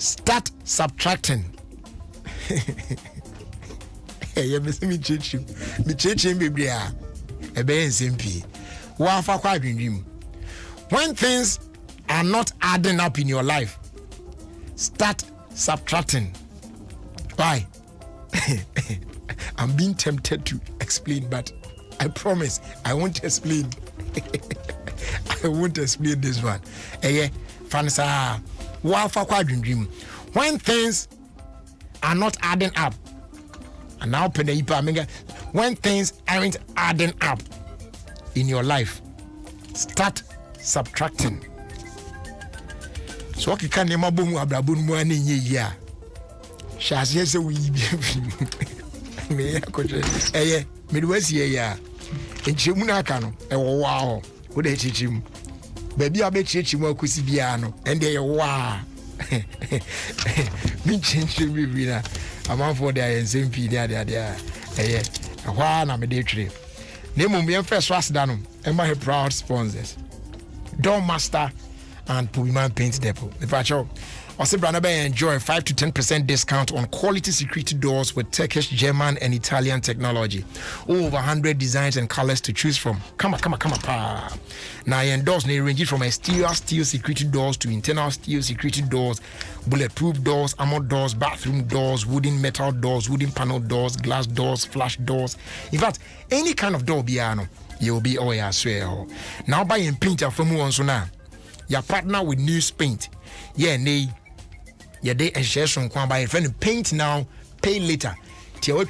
Start subtracting. Hey, me church baby. When things are not adding up in your life, start subtracting. Why? I'm being tempted to explain, but I promise I won't explain. I won't explain this one. Fansa, when things are not adding up, and now when things aren't adding up in your life, start subtracting. So can you mabumu abrabun mu ani ya? Shas yes we me yakoje midwesi ya. Enchemu na aka no ewo wa ho. Wo de chichim. Baby abechichim akosi bia no. Ende ye wa. Me chinchi bibi na. Amanfo de ayensempi de ehwa na me de twire. Nemu me first wasda no. Emma he proud sponsors. Door Master and Pubiman Paint Depot. The Pacho also enjoy 5 to 10% discount on quality security doors with Turkish, German, and Italian technology. Over 100 designs and colors to choose from. Come on. Now, your doors may range from exterior steel security doors to internal steel security doors, bulletproof doors, armored doors, bathroom doors, wooden metal doors, wooden panel doors, glass doors, flash doors. In fact, any kind of door, you'll be I swear. Now, buying paint from one so now. Your partner with News Paint. Yeah, your day and share some by a friend paint now, pay later. Tia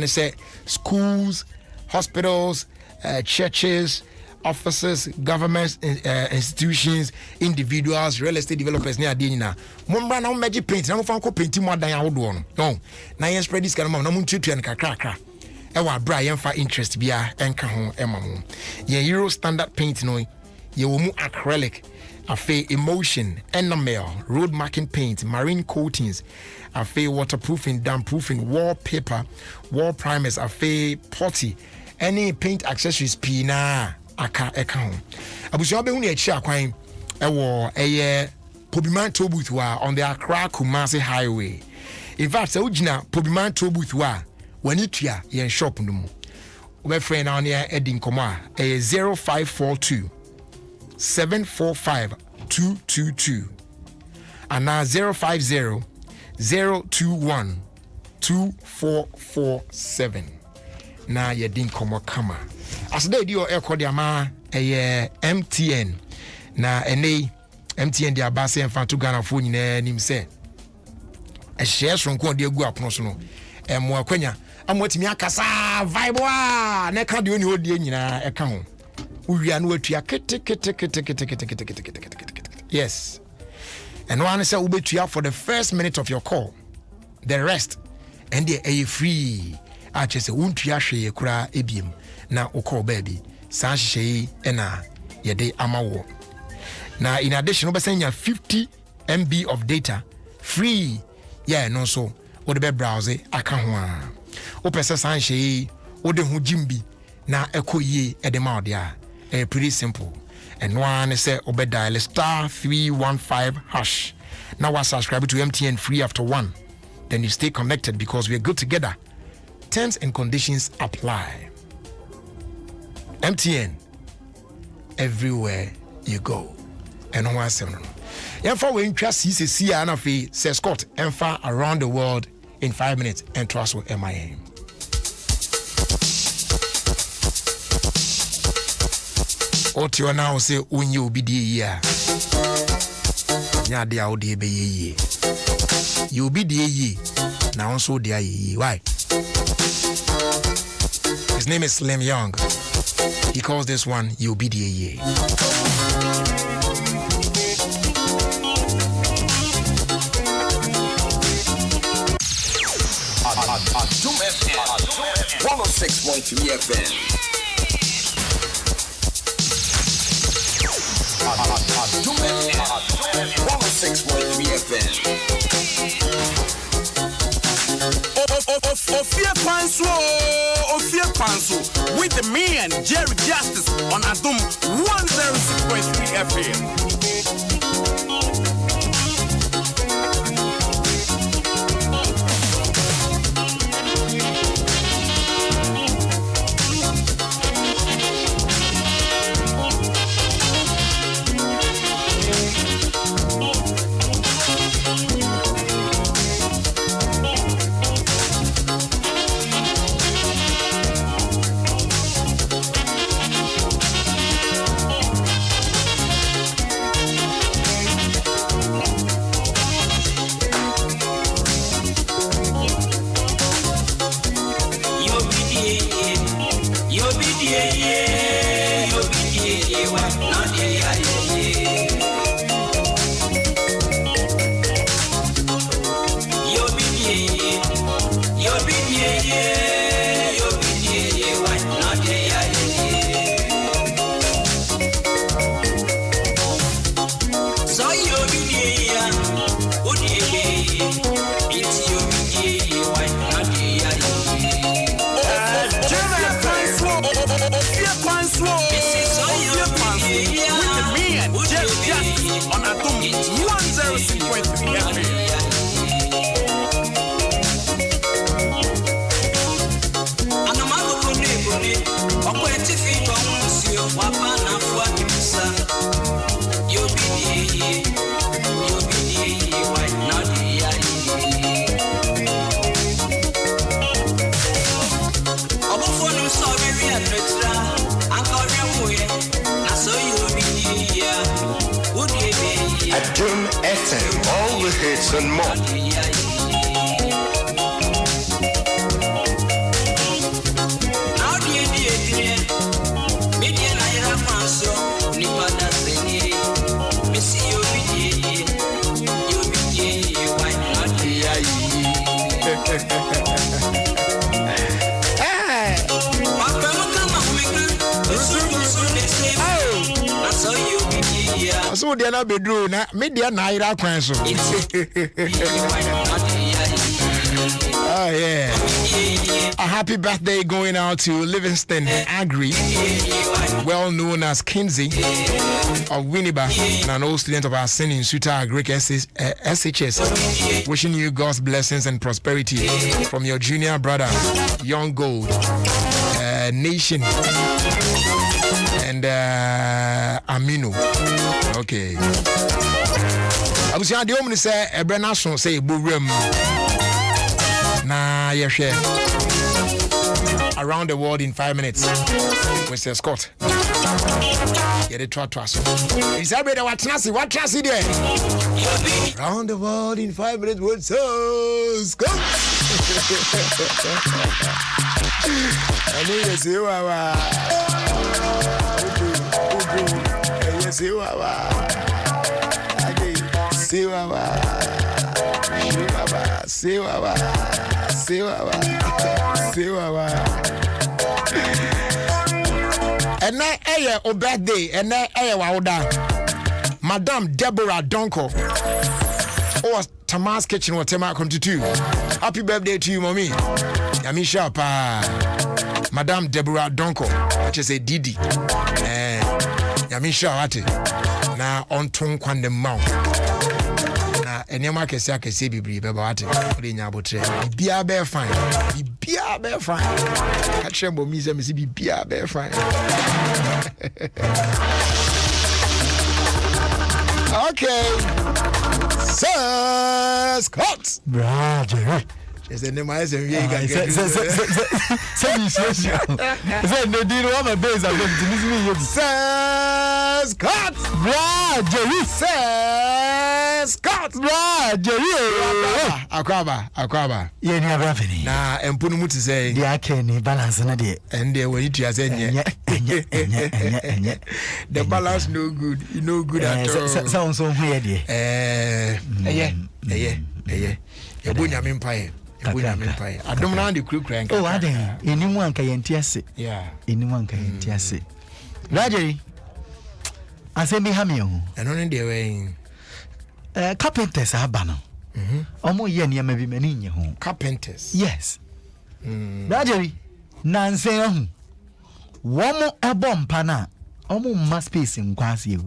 say schools, hospitals, churches, offices, governments, institutions, individuals, real estate developers near Dina. Mumba now magic paint, now fanko paint more than I would want. No, now you spread this kind of no tutu and kakra. Ewa Brian for interest bia enka ho emamu. Ye Euro standard paint no, ye wo mu acrylic. Afe emulsion, enamel, road marking paint, marine coatings, afe waterproofing, damp-proofing, wallpaper, wall primers, afe potty, any paint accessories pina aka eka. Abusuabe hu na echi akwan ewo eye Pobiman Tobooth wa on the Accra Kumasi Highway. In fact, ujina Pobiman Tobooth wa wanitua yen shop no mu. Obe friend na near Edin Koma 0542 745 222 and now 050 021 2447. Now you didn't come kama. As they do air code yama MTN. Na ene MTN dia base en fantu Ghana phone na nim se. A share from ko de gu apono so no. Emo akwanya amotimi akasa vibe wa na ka de oni odi nyina e ka ho. Uwia no atua kete. Yes. And one say ubetua for the first minute of your call. The rest and they are free. I just say untua hwe kura ebiem na ukọ baby. San hye ena ye de amawo. Now in addition obesanya 50 MB of data free. Yeah, no so wo de browse aka ho a. Opese san hye wo de ho jimbi na ekoyie e de ma odea. Pretty simple. And one say obe dial *315#. Now I subscribe to MTN free after 1. Then you stay connected because we are good together. Terms and conditions apply. MTN everywhere you go. And one say no. Enfa we ntwa CCC ana fe say Scott enfa around the world in 5 minutes and trust with MIA. What you now say when you be the year? Nya dia odi be ye. You be the ye. Now so dia ye. Why? His name is Slim Young. He calls this one you be the ye. Adom 106.3 FM. Adom 106.3 FM. Ofie Kwanso with the man Jerry Justice on Adom 106.3 FM. 106.3 FM. Adom FM, all the hits and more. So they are not bedroom na media Naira Kwanso. Oh yeah. A happy birthday going out to Livingston Agri, well known as Kinsey of Winneba, and an old student of our senior Suta Greek SHS. Wishing you God's blessings and prosperity from your junior brother, Young Gold, Nation, and Amino. Okay. I was saying the woman say a Brennason say Burim. Nah, yeah, share. Around the world in 5 minutes. Mr. Scott. Get it to us. Is everybody what Tracy there? Around the world in 5 minutes with Scott. I need to see and now a birthday and now Madame Deborah Donko or Tamas Kitchen or Tema come to 2. Happy birthday to you, mommy. Yamisha pa Madame Deborah Donko, which is a Didi. Yamisha Ate na on Tung Kwande Mount. Na enyama kese akese bibiri beba ate ode nya abotre bia be fine bia be fine ka trembo mi se me bia be fine. Okay, Sir Scott Roger. Is the name I say we can get say you say no deal what my base are going to miss me. Sir Scott Roger. Sir Scott Roger. Akwaba ye ni abafini na empunu muti say dia ken balance na de and there when you say enye the balance no good, you no good at all. Sound so here de Ebunya Empire. Adom na the crew crank. Oh, Adom. Anyone can entiase. Yeah. Anyone can entiase. Rajay. I say me hamio. And on the way. Carpenters are banner. Omo ye near maybe many in your home. Carpenters. Yes. Rajay. Nancy. One more a bomb pana. Omo must space in Quasi.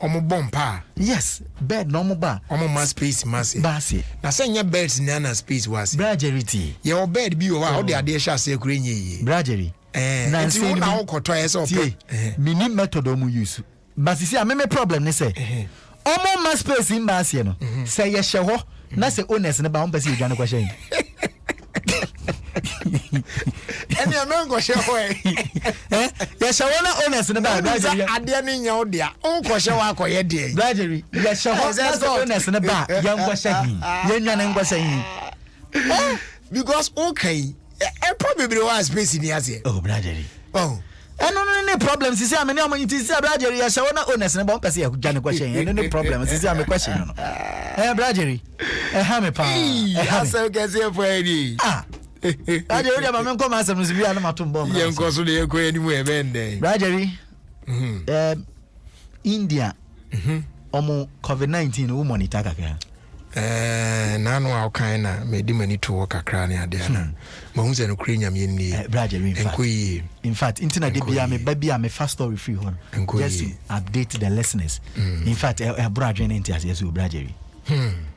Omo bomba. Yes, bed normal bar. Omo mas space massive. Basi. Na say your beds nana space was. Bragerity. Your bed be o how dey shall say krenye. Bragery. Na say na okoto eso pe. Mini method omo use. Basi see me problem ne say. Omo mas space in basi no. Say ye hye ho na say owners ne ba on pese edwane kwahye. And your man go share away. Yes, I want honest in the back. I didn't know dear. Oh, question walk or ye dear. Gradually, yes, I was honest in the back. Young was saying, young was saying, because okay, I probably was space in the Asia. Oh, gradually. Oh. And no problems. You see, I'm an to say, Bradley, yes, I want honest and about to say, Johnny question, and no problems. This is a question. Bradley, a hammer pie. I so can say for any. Ah. I don't remember come as a Muslim bomb. Young Consul, go anywhere, Ben. Rajari, India, Omo COVID-19 woman itaka. Nano our kind of made him any to work a cranny at the other. Moons and Ukrainian in fact, internet baby, I'm a fast story free one. Just to update the listeners. In fact, a brother in India, yes, you Bradgery.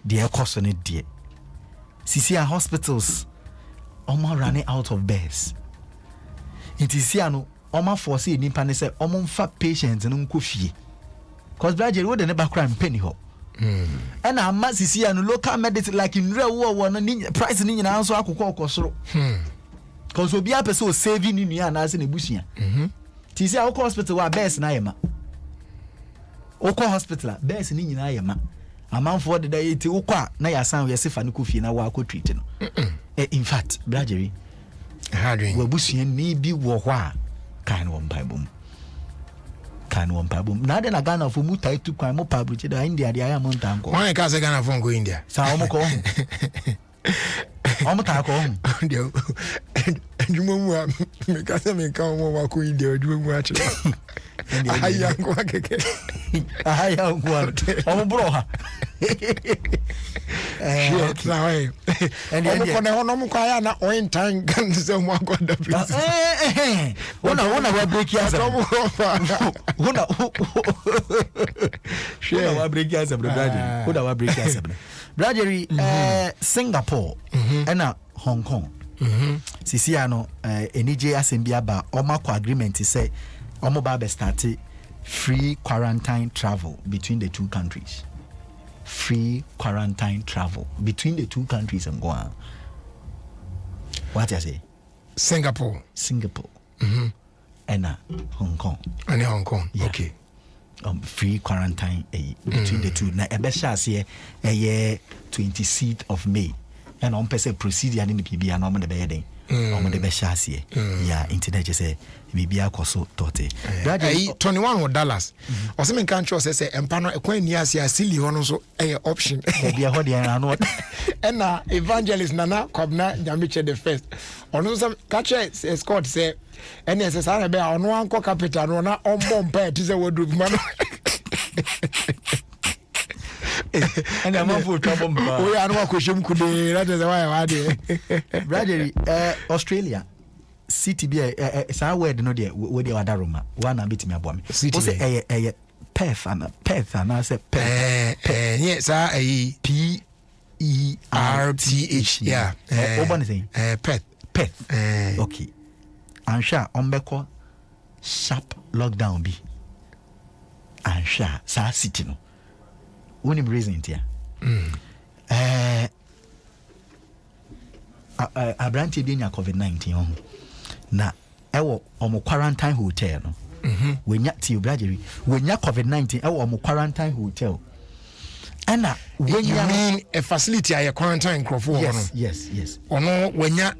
Dear cost on it, dear. See, hospitals almost running out of beds. It is here, almost foresee in Panese, almost fat patients and uncoffee. Because Bradgery would never cry penny hop. And I must see and local medicine like in real war one price in answer I could call Cosro. Because we'll be up so saving in your as in a bushia. Tis our hospital are best Naima. Oko hospital, best in Yama. A man for the day to Oka, Naya San, Yasif and Kufi, and our co treating. In fact, Bradgery, well, Bushian may be war kind one Bible. Can one pabum. Not in a gun of Mutai to crime or public in India, the Iamon Tango. Why can't I go from India? Samoko. Omotako. And you move because I may come over to India, you watch it. I young one. I young one. Omobroha. And then I'm going to own time guns and one got the place. One of break your Bradgery, Singapore, and Hong Kong. Sisiano, NJ Asembiaba, Omako agreement is say, Omobabe started free quarantine travel between the two countries. Free quarantine travel between the two countries and Goa. What I say? Singapore. And Hong Kong. And Hong Kong. Yeah. Okay. Free quarantine between the two. Now, here 26th of May. And on person procedure in the PB and on the bedding. On the best here. Yeah, internet just say Bibia Koso Tote. $21. Or some countries say, and Pano, a coin near silly one so a option. Maybe a hobby and what? And evangelist Nana Kobna Jamiche the first. On some catcher escort say, and as a son on one co capital, on bomb pet is a word of man. And I'm not for trouble. We are not question could be that is why I had Bradgery, Australia. City be a word no dear with the other room. One a bit me a bomb. City a Perth and I said Perth. Yes, a PERTH. Yeah. Open thing. Perth. Okay. And sure, Ombeko sharp lockdown be. And sure, sa city no. Unim reason here. A branch in COVID-19 na ewo omo quarantine hotel no. When ya ti Bradgery, when ya COVID-19 ewo omo quarantine hotel. Ana when you mean a facility a quarantine crofo no. Yes. Ono when ya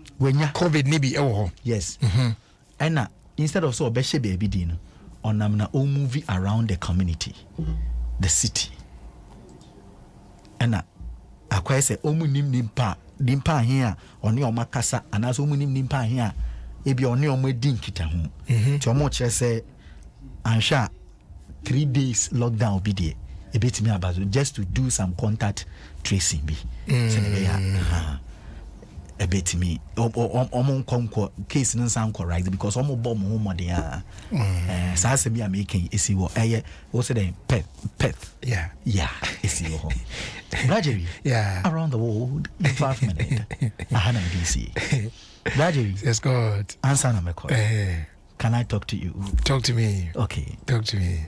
COVID ni bi ewo ho. Yes. Ana instead of so obeshe baby di no, onam na o movie around the community, the city. Ana akwa say omu nimpa here oni omakasa anaso omu nimpa here ebi oni omedi nkita ho ti omo kire say ansha 3 days lockdown be there ebetimi abazo just to do some contact tracing be say be ya ebetimi omo nkonko case no san correct because omo bomb ho mode ya sa se bi making esi wo wo say dem pet yeah esi wo Bradgery, around the world in 5 minutes. Ahana DC. Bradgery, yes, God. Answer my call. Can I talk to you? Talk to me. Okay. Talk to me.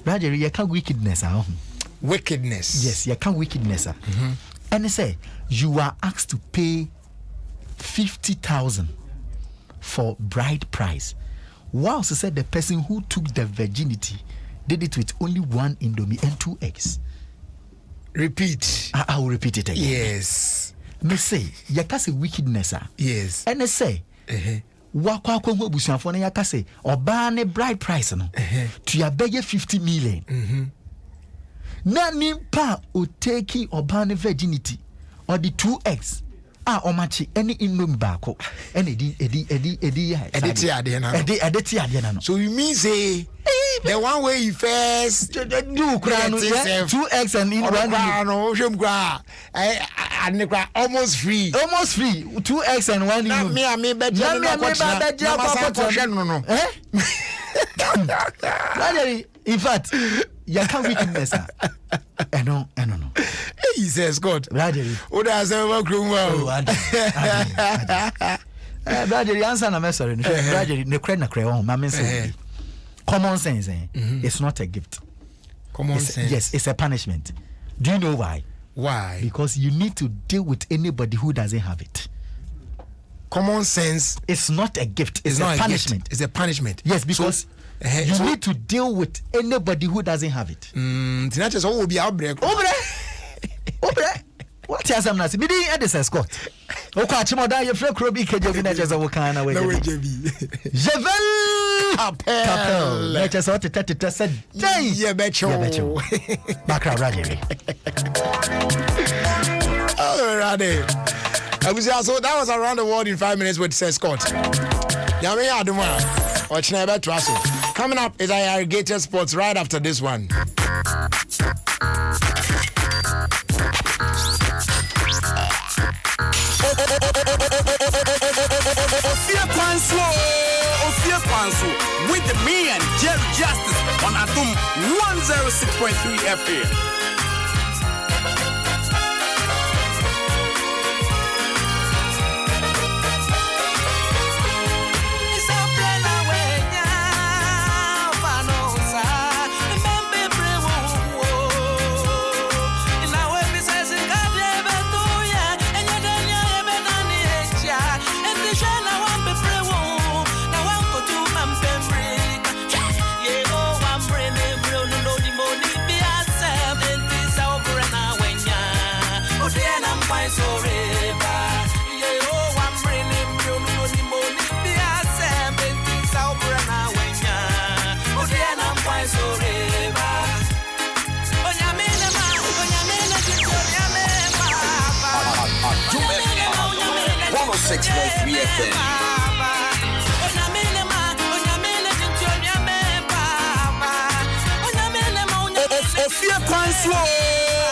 Bradgery, you can't wickedness. Wickedness. Yes, you can't wickedness. And they say you are asked to pay 50,000 for bride price. Whilst said the person who took the virginity did it with only 1 Indomie and 2 eggs. Repeat. I will repeat it again. Yes. Me say, yakase wickedness. Yes. And they say, wakwa kwa busuafo na yakase oba ne bride price no. To ya bege 50 million. Na nimpa o take oba ne virginity or the 2 eggs. omachi any indomie bako any edi so you mean say the one way you first do 2x and in one almost free 2x and one no in fact you can't weakness no he says God what does ever grow brother the answer na sorry brother ne kre on mama say common sense it's not a gift. Common sense. Yes, it's a punishment. Do you know why? Why? Because you need to deal with anybody who doesn't have it. Common sense. It's not a gift. It's not a punishment. It's a punishment. Yes, because you need to deal with anybody who doesn't have it. Tinaches will be outbreak. Obre. What is am nasi? Bidi Edison Scott. Okwa chimoda ye frɛ kro bi keje na cheza wo kan na we Jevel Capel. Na cheza what tete said. Ye becho. Bakra Rajeri. Alrighty. So that was around the world in 5 minutes with Sir Scott. Yami Adom or Chinebe Trasso. Coming up is our irrigated sports right after this one. Ofie Kwanso with me and Jerry Justice on Adom 106.3 FM.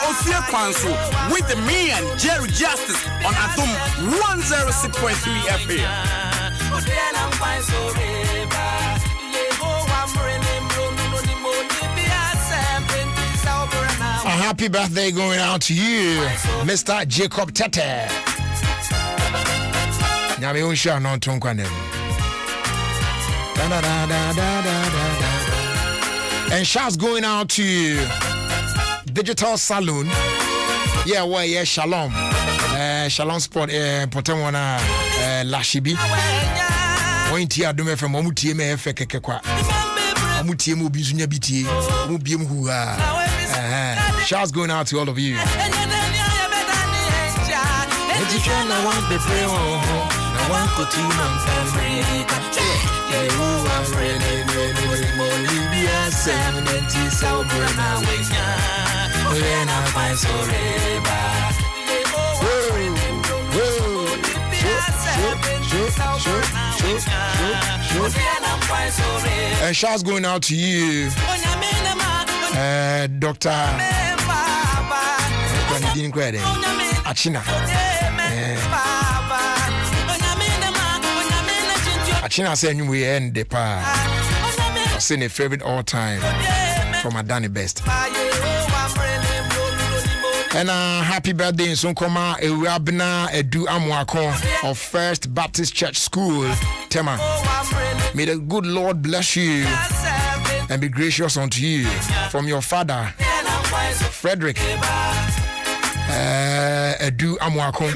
Ofie Kwanso with me and Jerry Justice on Adom 106.3 FM. A happy birthday going out to you, Mr. Jacob Tete. Nyame unsha no tonkwanem. And shouts going out to Digital Saloon. Yeah, well, yeah, Shalom. Shalom Sport, Potemwana, Lashibi. One tia do me from Omutie me feke kwa. Omutie mu bizunya bitie. Omubiem hu shouts going out to all of you. And shouts going out to you, Dr. Achina. Achina said we end the pa. I seen a favorite all time from Adani Best. And happy birthday in Sunkoma Ewabna Edu Amwako of First Baptist Church School, Tema. May the good Lord bless you and be gracious unto you from your father, Frederick Edu Amwako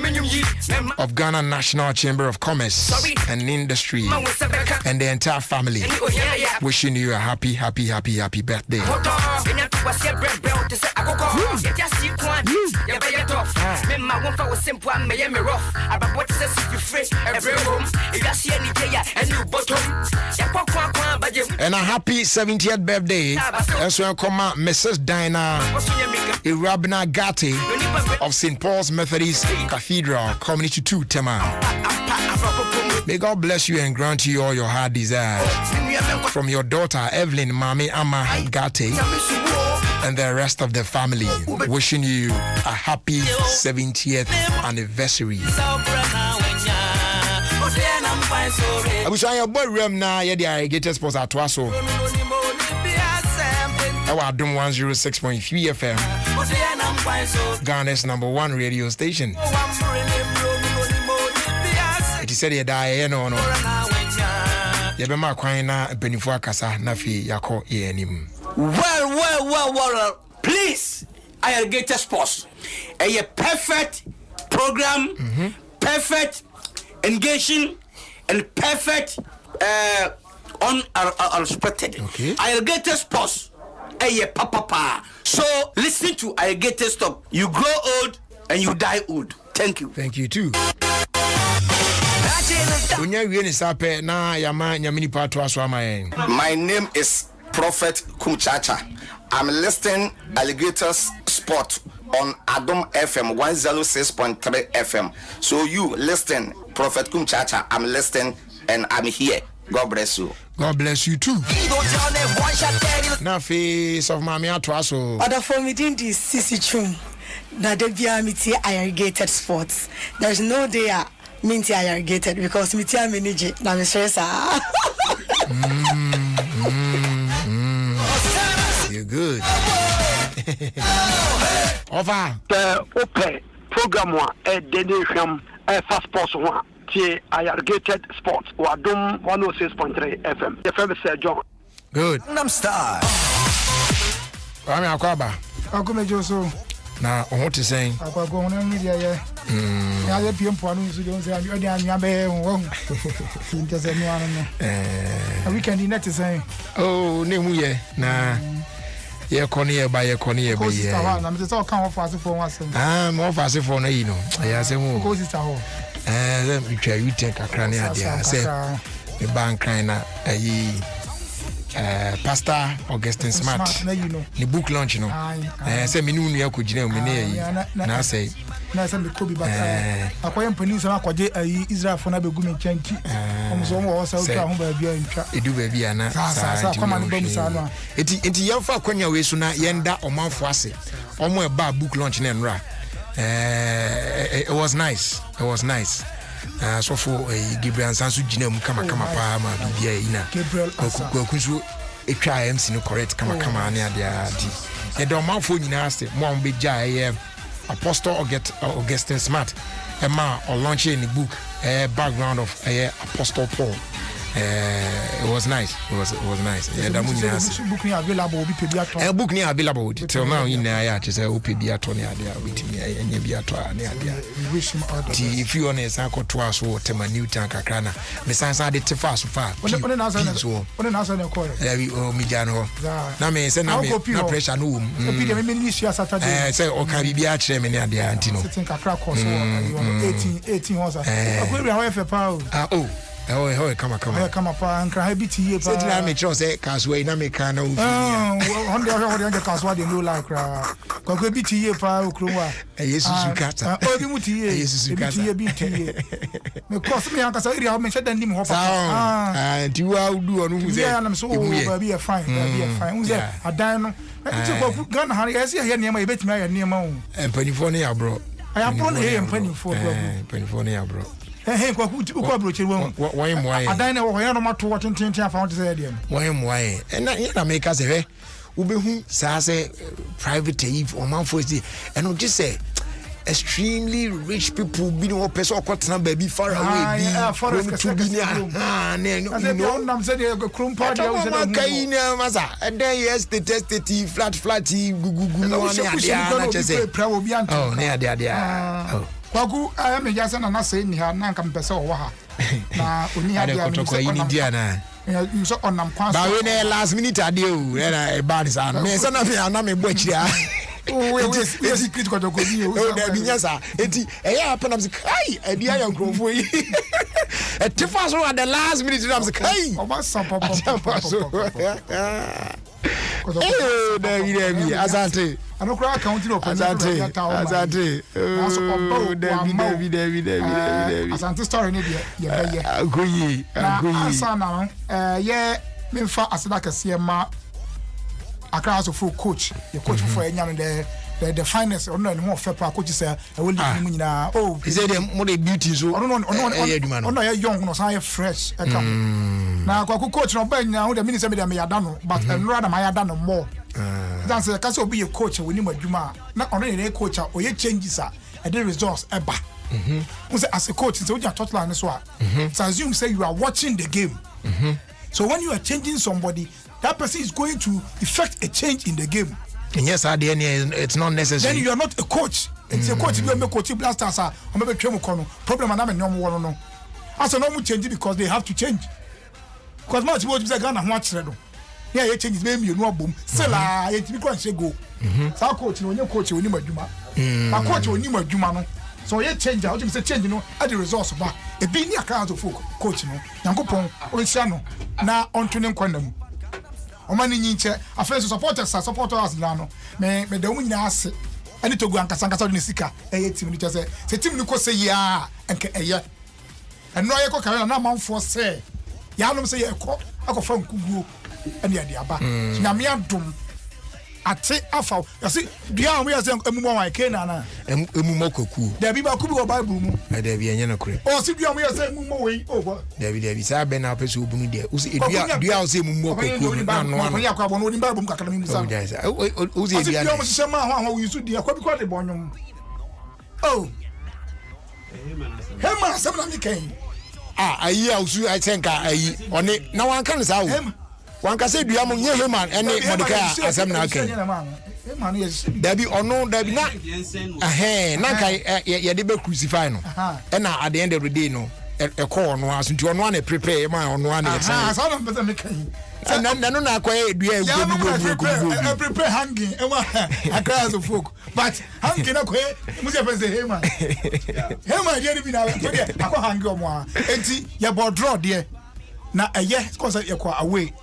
of Ghana National Chamber of Commerce and Industry and the entire family. Wishing you a happy birthday. And a happy 70th birthday. That's when come Mrs. Dinah Irabna Gatti of St. Paul's Methodist Cathedral, Community 2, Tema. May God bless you and grant you all your heart desires. From your daughter, Evelyn Mami Ama Gate, and the rest of the family, wishing you a happy 70th anniversary. I wish I had boy room now. Yeah, the irrigated sports at Twaso. Adom 106.3 FM, Ghana's #1 radio station. It is said that no. You be my quina benifua kasa nafi yako yenim. Well. Please, Irrigated Sports. A perfect program, perfect engaging, and perfect unexpected. Okay. Irrigated Sports. Papa. So listen to Irrigated Stop. You grow old and you die old. Thank you. Thank you too. My name is Prophet Kumchacha. I'm listening Alligators Sport on Adom FM 106.3 FM. So you listen, Prophet Kumchacha. I'm listening and I'm here. God bless you. God bless you too. Now, face of Mammy Atwaso. Other for me, didn't this Sissy Chum. Now, the BMT Irrigated Sports. There's no day Minty Irrigated because Mitia Miniji. Now, Mr. You're good. Over. The open program one, a dedication, a fast sports one. Irrigated Sports, Adom 106.3 FM. The FM is John. Good. I'm star. I'm Akwaba. Akome Joso. Now, I want to say. Akwago on media. Yeah. I PM Ponu, so don't say I'm ready. I'm wrong. A weekend in that is saying. Oh, Nemuye. Nah. Yeah, Cornier by a Cornier. I'm just all come off as for once. I'm off as if for no, you know. I say, oh, it's a hole. Let me try you take a crania. I say, the bank kind of Pastor Augustine Smart. The book launch, you know. I say, Minu, could you know, now say, Nasa Kobe, but I am Peninsula, Israel for Nabe Gumi Chanti. Almost also home by being it do baby and come on, it's young for Konya Wesuna, Yenda or Mount Fosse, or more about book launch and ra. It was nice. It was nice. So for Gabriel Sansu Ginem Kama Pama Bibia Ina Gabriel a try MC no correct Kama near the Doma for Nasti, Mom Bija, Apostle Augustine Smart, a ma or launching the book, a background of Apostle Paul. It was nice. It was nice. Yeah, that book near available. Book near available till now in there. Just a OPB attorney there with me and be attorney there. If you honest, I got twice or tema new tank a crana. Besides, I did too fast so far. What an answer? Mijano. Now, me say no pressure. No, say, or can be a chairman at the Antino. 18 horses. Oh. Oh, come up and cry BT. Said I make sure say Casway, Namicano. On the Casway, they know like Coco BT, Pao Crua. Yes, Sucata. Oh, the Muti, yes, BT. Because me, I mentioned the name of and you are doing. Yeah, and I'm so be a fine. Who's a dino? Gun Harry, I see here near my bed, near Mount. And Pennyfonia, bro. I am only here and Pennyfonia, bro. Hey, why? I don't know why I'm not to what I found to say. Why? And I make us a Ube say private eve or man for it. And I'll just say extremely rich people being all person or cut some baby far away. To be near. I'm saying a crum party. And then yes, the tested flat, oh, near there. Kwaku, I am a Yasan and I say, Nihan can pass over her. Now, only had Indiana. You saw on them. But when last minute I do, and I bad is on me. Son of me, I'm a butcher. Oh, yes, critical to go. Oh, there be yes, it happened. I'm say, hey, a dear grow for you. A tiffas at the last minute, I'm say, hey, oh, there you as I say. don't cry counting up. Asante. Oh, David. Asante story in it. Agree. Asana, yeah, me fa asada kase ma Accra so full coach. The coach for any the finest or no more fair coach say I will leave na oh he said more beauty so no young no say fresh na kwa coach no ban na the minister me yadano but rather my yadano more that's the case obi coach we ni madwuma na ono ne coach o ye changes and the results eba as a coach so you are Tottenham so so assume say you are watching the game so when you are changing somebody that person is going to effect a change in the game. And yes, at the end, it's not necessary. Then you are not a coach. It's a coach. You make coach blasters or maybe problem and I'm no more no. As a normal change because they have to change. Because much more is a gun and watch redo. Yeah, you change maybe you know boom. Sell it because you go. So coach, when you coach, you need Juma. A coach, you need Juma. No. So you change out. You say change, you know, at the results back. A big near crowd of folk coach, no. Yankopon, Oishano, now on to them condom. Omani nyinche afenso supporters na me de mu nyina ase ani to gu ankasa ni sika team ni tese se team ni ko se ya enke eye eno aye ko kare na manfo se ya no se ye ko akofa nkuguo ani ade aba na me adom ate afa yasi dua mo yase emumo wan ke na emumo koku da bi ba ku bi go bible mu da bi enye no kure o si dua mo yase emumo we o da bi sa be na pese obunu de o si dua o se emumo koku na no no ya kwa bo no ni bible mu kakana mi musa o si dua dua mo se ma ho we use dia kwa bi kwa de bonyum oh hema sam na mi kan ayi a usu I think ayi oni na wan kan sa wo wan ka say dua mo nye human ene modika asem na kan dabi ono dabi na na kai ye de be crucify no and at the end of the day no e call no aso nti ono na prepare ma ono na exam so na pese me kan na no na akoye dua e prepare hanging e wa across the folk but hanging na koye mu se pese hema dey bi na akọ hanging omo a enti ye board draw there na eye cause ye kwa away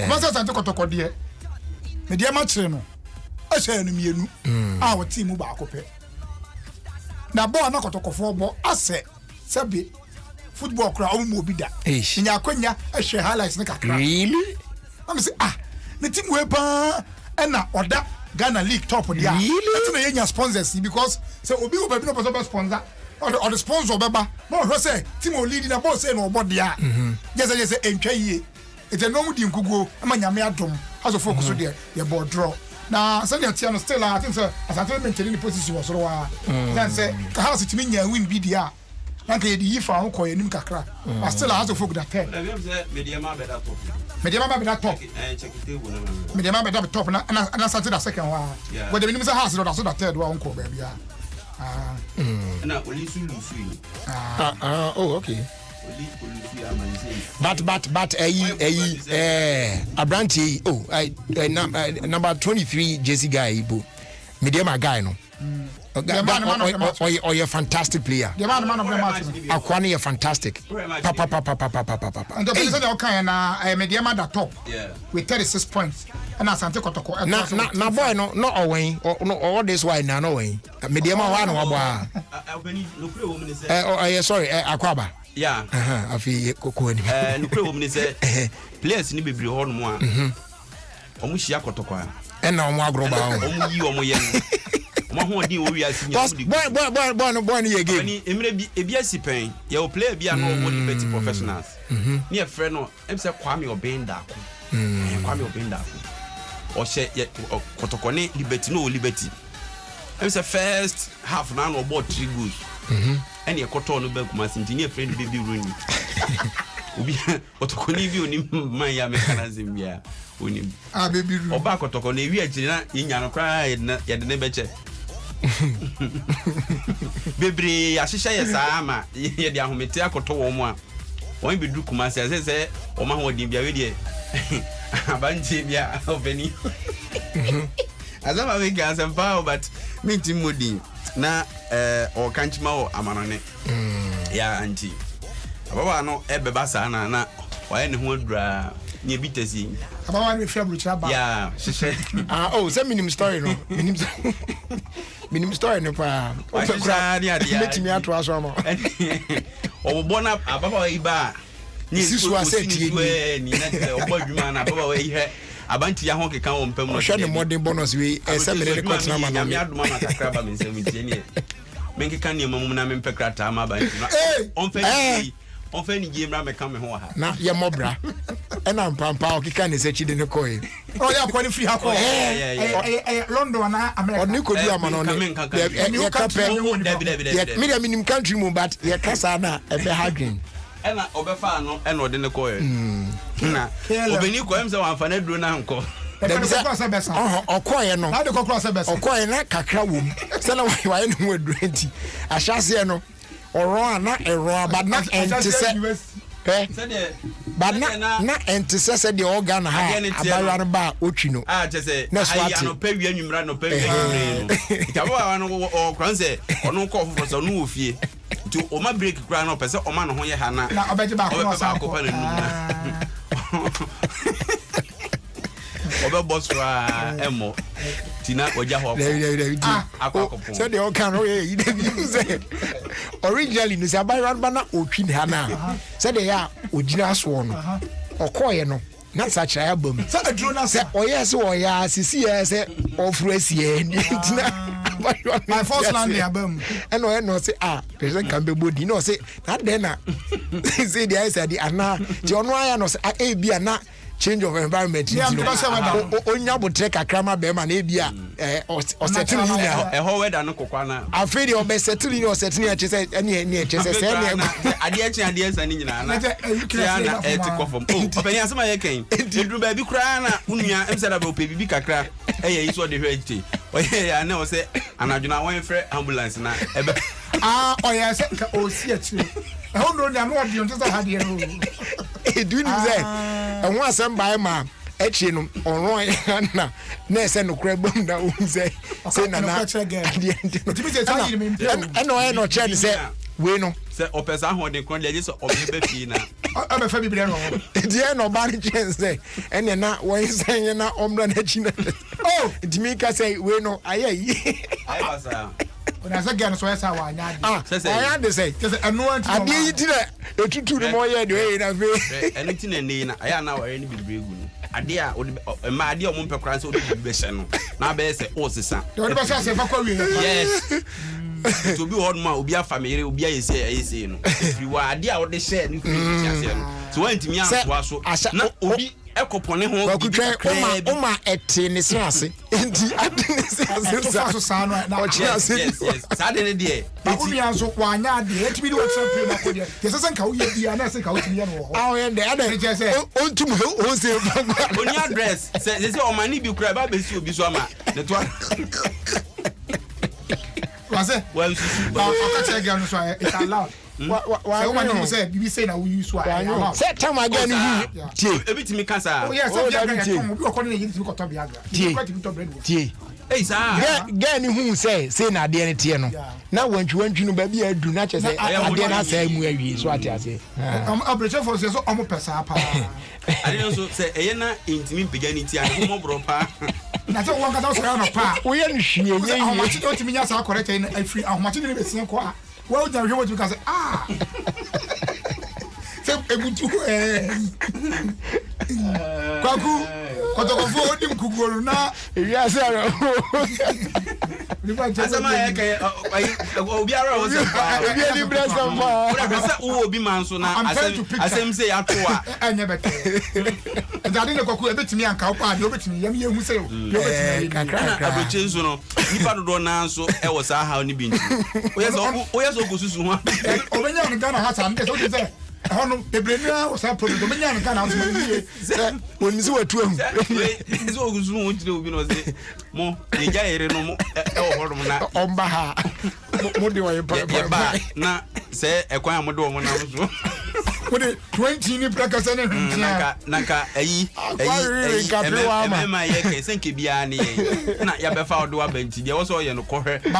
masa sante kotoko de me de ma kire no a sha no mienu a wo team ba akopɛ na ball na kotokofo bo ase sabe football kra o mu obi da nya akonya a hwe highlights ne kakra really am say the team we pa na oda Ghana League top there really na yenya sponsors because say obi go be no person sponsor or the sponsor beba no ho say team o lead na boss say no obo dia just say entwa yie it's a no mu di nkugo ama nyame adom has of focus there your board draw na say the team still I think say asante maintain the position was so wa then say ka house team nya win bi dia na ka yedi yifa ho ko yanim kakra but still has of focus that time Mediama be that top check it table Mediama be that top na start that second one but the minimum say house that so that third one ko ba bia na olisu lusu oh okay but Abranti number 23 JC guy ibo Mediama guy no or you're a fantastic player. The man of the match. Akwani, fantastic. Papa. And the person that can Mediama the top with 36 points. And I Sante Kotoko. Na boy no not away or no all this why na no way. Mediama one sorry Akwaba. Yeah. Afi Koko ni. Nukwe woman say players ni bebre ho no a. Omu hia Kotoko a. E na omu agroba ho. Omu yi omu ye. Omu ho di owi asinya. Boy ni ye game. Ni emre bi ebiasi pen. Ye o player bi na o Liberty Professionals. Ni e frɛ no em say Kwame Obenda ko. Kwame Obenda ko. O she Kotoko ni Liberty no Liberty. Em say first half na no ball 3 goals. And your cotton no bag must continue friend baby rooney. Ubi otokoni bi oni man ya mechanism ya oni baby rooney oba kotokoni wi agina yinya no kra ya de ne beche bebre ahihya ye saa ma ye de ahomete akoto wo mu a won bi dru kuma se o ma ho di bia we de abanje bia obeni azama we ga sempa but minti modi na o kanchima o amanone ya anti ababa no ebeba sa na waye ne ho adura nye bitesi abawa me fia brucha ba yeah she oh say minimum story no minimum story no pa metimi ato aso no obona ababa iba ni sisu aseti ni na obadwuma na baba we ihe abanti ya ho keka wo mpam no hwe ne modern bonus we ese me ne court na ma no me adoma na kakra ba me nsem tie ni menke kan ni mamum na me mpekra ma abanti on fait ni game me kan me ho ha na ye mobra e na mpampa o keka ne se chide ne koy ya kwani free ha ko London na America oni ko du ama no ne ye kape me minim country mu but ye kasa na e be hadwin ena obefa no ena ode ne koy na obeni ko em se wan fa na duro na nko okoye no na de kokro se besa okoye na kakra wom se na waye no waduro enti ahyase no oro ana ero abadna entise na entise se de organ ha abayar ba otwi no chese ayi no pawia nwumra no pawia nwumre no tabo wa no okranse ono ko fofo so no ofie nti o ma break kura no pese o ma no ho ye ha na obeje ba ko sa ko pa na obe bosra emo tina oja ho akọ so de o kan o ye ide bi say originally no say abayar ba na otwi ha na say de ya ogina so no okoye no na sacha ya bom say aduro na say oye se oya sisi ya say ofuru asie ntina my first land ya bom and no say person can be body no say that then na say the I said the ana ti ono aya no say e bia na change of environment onya botre kakrama be ma na e bia o settle linear e ho weather no kokwa na afedi o be settle linear o settle linear chese ene chese se ene ade chen ni nyina na na e ti kofom obeni asema ye ken edru ba bi kura na unua em se da be o pe bibi kakra e ye iso de hwete oye ya na o se anadwuna won frɛ ambulance na ebe oya se ka o si achire e ho no nya no odi on tesa ha de no do you know that and once am by ma echi no onron na ese no kra bom na o say na na and no chen say we no say opesa ho de kon le so obebe fi na aba fa bibire no die no ba chen say and na won say na omra na chi na dimika say we no ayi basa ona say gan so esa wa nya ade aya de say anu anti ade yi ti na etutu ni mo ye de we na fe enu ti na ni na aya na wa ni bibire gu no ade a ma ade o mo mpekran so o bibire hye no na ba se o sesa de o ba say fa kwa wi yes to be hard ma obi afamere obi ayese no fi wa ade a o de hye ni fi ase no so wantimi antoa so na obi ekopone ho bakutwe oma ete ne se ase enti ade ne se ase so sa no na yes sa de ne de ba umi anso kwa nya ade enti bi de o champion na ko de yesa nka wo ye bia na se ka wo timi ye no ho awo de ade ontum ho se oni address se o mani bi kura ba be si obi so ama ne to wase well o ka che ga no so it's allowed wa o mani mo say bibi say na wo use wa say time again hu tie ebitimi kasa o yes o biaga ya ko bi o ko ne yiti ko to biaga ko ti to bread tie ei sa ga ni hu say na ade ne tie no na wantwi no ba bi adu na che say ade na say mu awie so ate ase operation for say so omo pesa pa ade no so say eye na intimi pega ni tie ade mo bro pa na so won ka so no pa wo ye no hwie ye ye ma ti o ti minya sa correct na afri ahoma ti ne be sin ko a wo ja hwe wo ti ka say se ebutu kwaku kotokofo odi mkugoro na eya se ara asama ye ke obi ara wo se pa obi ni blessa pa wo se wo obi man so na asem se ya to a anya bete ndade ne kwaku ebetimi anka wo pa de obetimi yam ye hu se obetimi kakra abeche nso no nipa dodo na nso e wo sa ha oni binti o yeso kosusu ho obenya no Ghana ha sa nde so se hono bebrenia o sa problem obenya no Ghana so ni se oni so watu ahu so kosusu ho tire obi no se mo eja ere no mo e wo hodo mo na omba ha mo de wa ba na se ekwan mo de wo na so Kode 20 ni prakasa ne huntia naka ayi ma ye ke senke bia ne ye na ya be fa odo abanti de wo so ye no kohwe so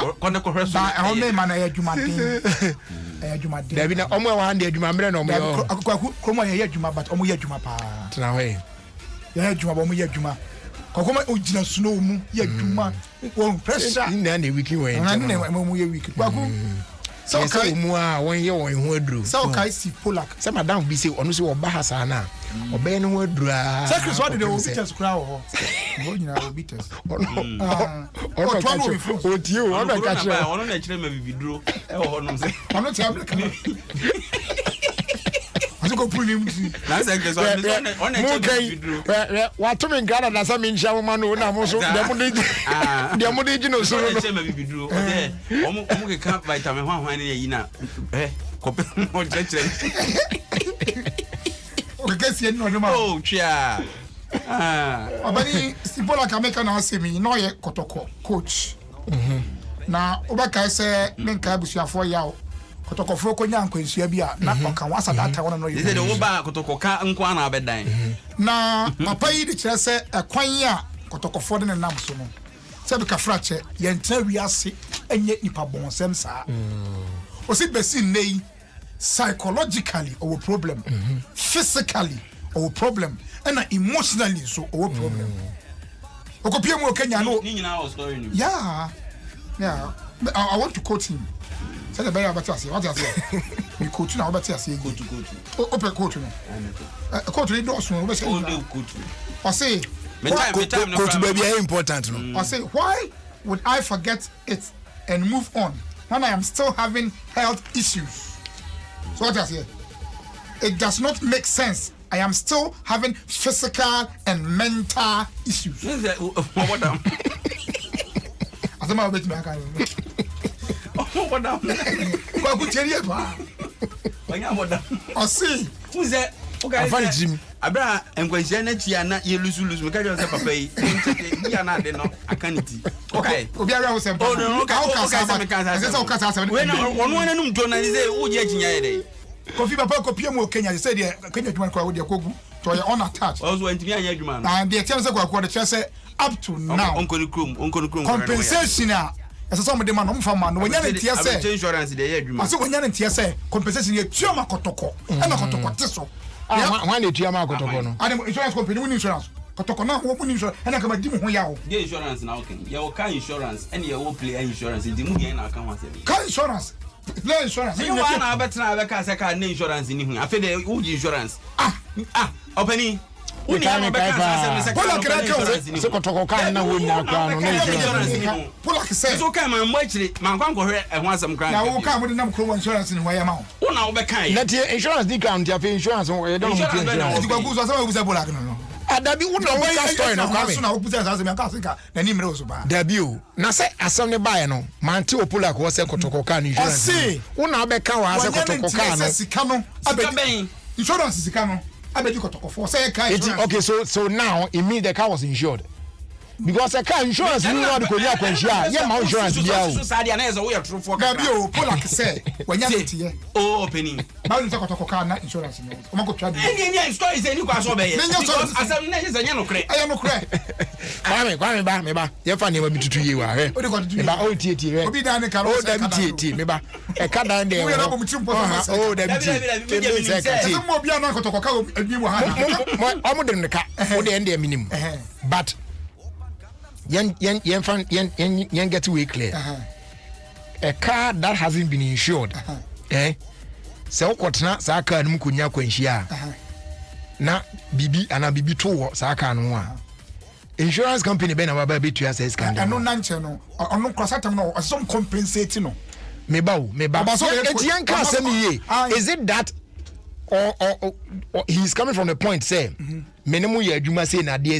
ba ho me ma na ya dwumaden Dabi na omo wa hande adwuma mre na omo yo akwa kromo ye adwuma but omo ye adwuma pa tena we ya adwuma ba mo ya adwuma kokoma ogina snow mu ya adwuma won pressure na na wiki wen na na mo ya wiki kwaku so kai mu a won ye won ho aduru so kai si polak se madam bi se onu se oba hasa na oba no ho aduru a secret what the obiters kra ho go nyina obiters ono ka o tie o ono ka che ono na kire ma bibiduro e ho no se ono ti abeka go pulim na say ke so on e che wa to me ngara na sa me nhia wo ma no na mo so de mo de no so no che me bibiduro o de o mo ke ka vitamin hwan ne yi na ko pe mo che o ke si no ma oh chia obani sipola kameka na asemi no ye kotoko coach na obaka se menka busuafo yawo kotokofo ko nyan kwansia bia na oka wasa data wona no yi de wo ba kotokoka nko ana abedan na papa yi de kire se ekwan ya kotokofo de nam so no se be ka frache ye ntra wiase enye nipa bonsem saa o si besi nei psychologically our problem physically our problem and emotionally so our problem okopie mu Kenya no ni nyina was story ni yeah I want to quote him. Say the better say what you say. Me coach na obeti say coach open coach no. Coach ni do so we say. Coach. I say coach baby is important no. I say why would I forget it and move on when I am still having health issues? So what you say? It does not make sense. I am still having physical and mental issues. What am? I say my bet me aka. What am? Kwa kucherie pa. Wanya what am? I see. Who say? Okay. Afan Jim. Abra enkwansia na chia na ye lusu me ka je say papa yi. Bia na de no akaniti. Okay. Obi ara wo sem. Oh no, okay, me kan say. Say o kasa say. We na onu anum to na say wo je chinya ye dey. Kofi papa ko pie mu Kenya say de Kenya dwuma kwa wo de kogu to ye on attached. Also antimi anya dwuma no. And the tell say kwa de say up to now. Onkoni krom. Compensation a ese so mo de ma no mfa ma no wonya ne tie say. Insurance de ye dwuma. Ase wonya ne tie say compensation ye tuama kotoko. E na kotoko te so. Wan de tuama kotoko no. Adam insurance company win insurance. Kotoko na wo win insurance. E na ka ma di mo ho ya wo. The insurance na okay. Ye wo car insurance and ye wo play insurance. Ndi mu ye na aka ho asem. Car insurance. Play insurance. You want na betra be ka say car na insurance ni hu. Afi de wo insurance. Opani. We can't make it. Pull up the so kotoko kan na wo nya kwa no insurance. Pull up say. So kan man mo akire man kwan ko hwe e ho asem kran. Na wo kan mo de nam kro insurance ni ho ya ma wo. Wo na wo be kan. Let the insurance di kan dia insurance wo ye don insurance. Di kwa ku so say we say pull up no. Adabi wo no wo story no kwa me. So na wo pusa say me ka sika na ni mre so ba. Dabi o. Na say asem ne bae no, man ti opula ko say kotoko kan insurance. Wo na be kan wa say kotoko kan no. Sika no abedi. Insurance sika no. Abedi kotoko for say car insurance. Okay, so now it means the car was insured. Because the car insurance you know the konya kwanhia. Yeah, my insurance bia o. So sad ya na ezo we true for. Dabi o pull say wanya ntie. Oh opening. Ba you say kotoko car na insurance no. O ma ko twa bi. Any story say ni kwa so be ye. Because asem na hisa nya no kre. Ayo no kre. Kwame ba. Ye fa ne ma bitutu yi wa he. O de ko tutu. Ba o tie he. Obi dan ne car. O da tie me ba. E ka dan de. O ya na bo mutim po. O da tie. Say mo bia na kotoko car obi mo ha. Omo de ne ka. O de ende minimum. But yen get way clear. A car that hasn't been insured. So kotna sa car num kunya kwanhia. Na bibi to sa car no a. Insurance company be na ba betu asa scandal. No nanche no. Ono crosatam no some compensate no. Me ba. Etian ka say me is it that or he's coming from the point say minimum ye adwuma say na dey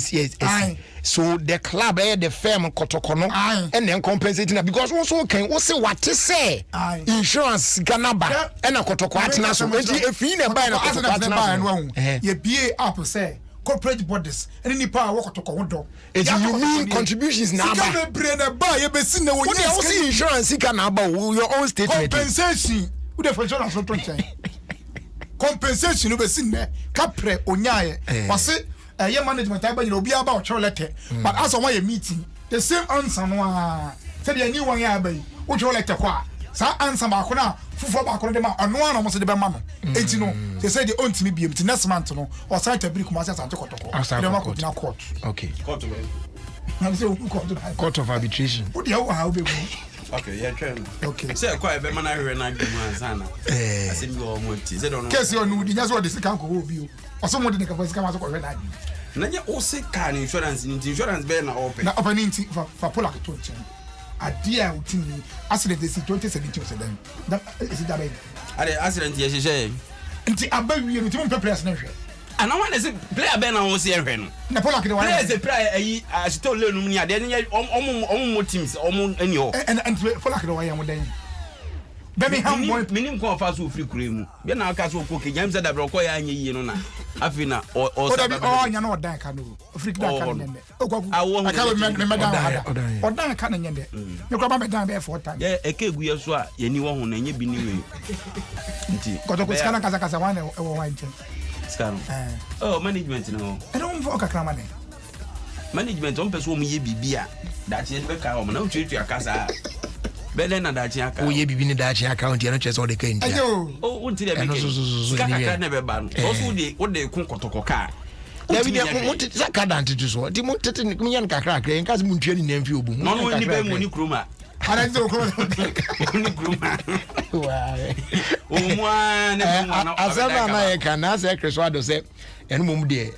so the club the firm kotokono and then compensating because also can say what say insurance ganaba and kotoko atena so if you na buy na kotoko atena ye BA up say corporate bodies and any power work to do. You mean contributions now? What else insurance can about your own statement? Compensation. Who the insurance not trying? Compensation no be sin there. Capre onyaye. Was it your management I be about your letter. But as on your meeting, the same answer no. Say the new one ya be. What your letter kwa? sa answer ba ko na fufu ba ko de ma ono ana mo se de be ma no enti no they say the ontimi biem ti next month no o sa tabiri kuma sa santo kotoko de ma ko na court okay court of arbitration what the how be okay yeah try okay say kwa be mana hwe na dwuma ansana asem go mo ti say don case on udi nya so de sika ko obi o oso mo de ne ka fa sika ma so ko hwe na adi na nya o se car insurance ni insurance be na open na open ni fa pull up to chen adia utini accident is 2017 so then that is that baby ade accident ye hye nti abawie no ti mo players na hwe ana wan is player be na wo se hwe no na pull up the one player player ayi asito le num ni ade nya omo teams omo ani ho and pull up the one mo den Birmingham boy minim ko fa so free kure mu be na aka so ko ke James da bro ko ya anya yi no na afi na o nya na odan ka no free da ka nyende ogwagu aka me medan hada odan ka na nyende me ko ba medan be 4 times ye eke egu ye so a ye ni wo ho na nye bi ni we nti ko to skana kasa wan e wo wan chen skana oh management no e don fo kakra mane management on person mu ye bibia da che be ka o na o twetwe akasa bele na da chia ka o ye bibi ni da chia account ye no chese o de kan dia o unti de be ka na be ba no o so de o de kun kotoko ka da bi de mo tete sakada antitu so di mo tete mi yan kakra kakra en kaze mu ntwe ni namfi obu no no ni be mu ni kroma ara nzo ko ni kroma wa o mu an na asama na ye kana se kreso ado se enu mum de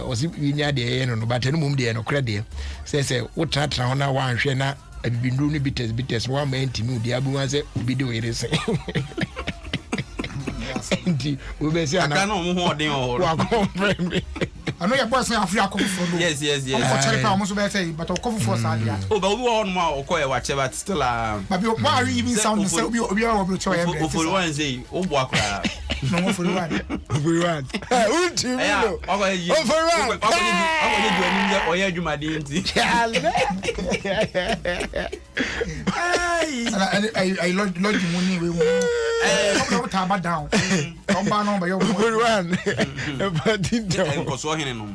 o si nya de ye no but enu mum de no kra de se wo tratra ho na wa hwe na abibindu ni bites wa ma ntimi odi abu wan se obi de oyere se ndi we be se ana aka no mo ho den o wa ko frame ano ya boss na afia ko fo yes ko chere pa mo so be say but ko fo sa dia o ba obi wo no ma o ko e wa che but still but why are you even sound say obi wo cho ya o for one say o bo akra no for one ulti no o for one o ye ju ani o ye adwuma de nti I lodge money we ko ta ba down on ba no ba yo for one but ko so hene no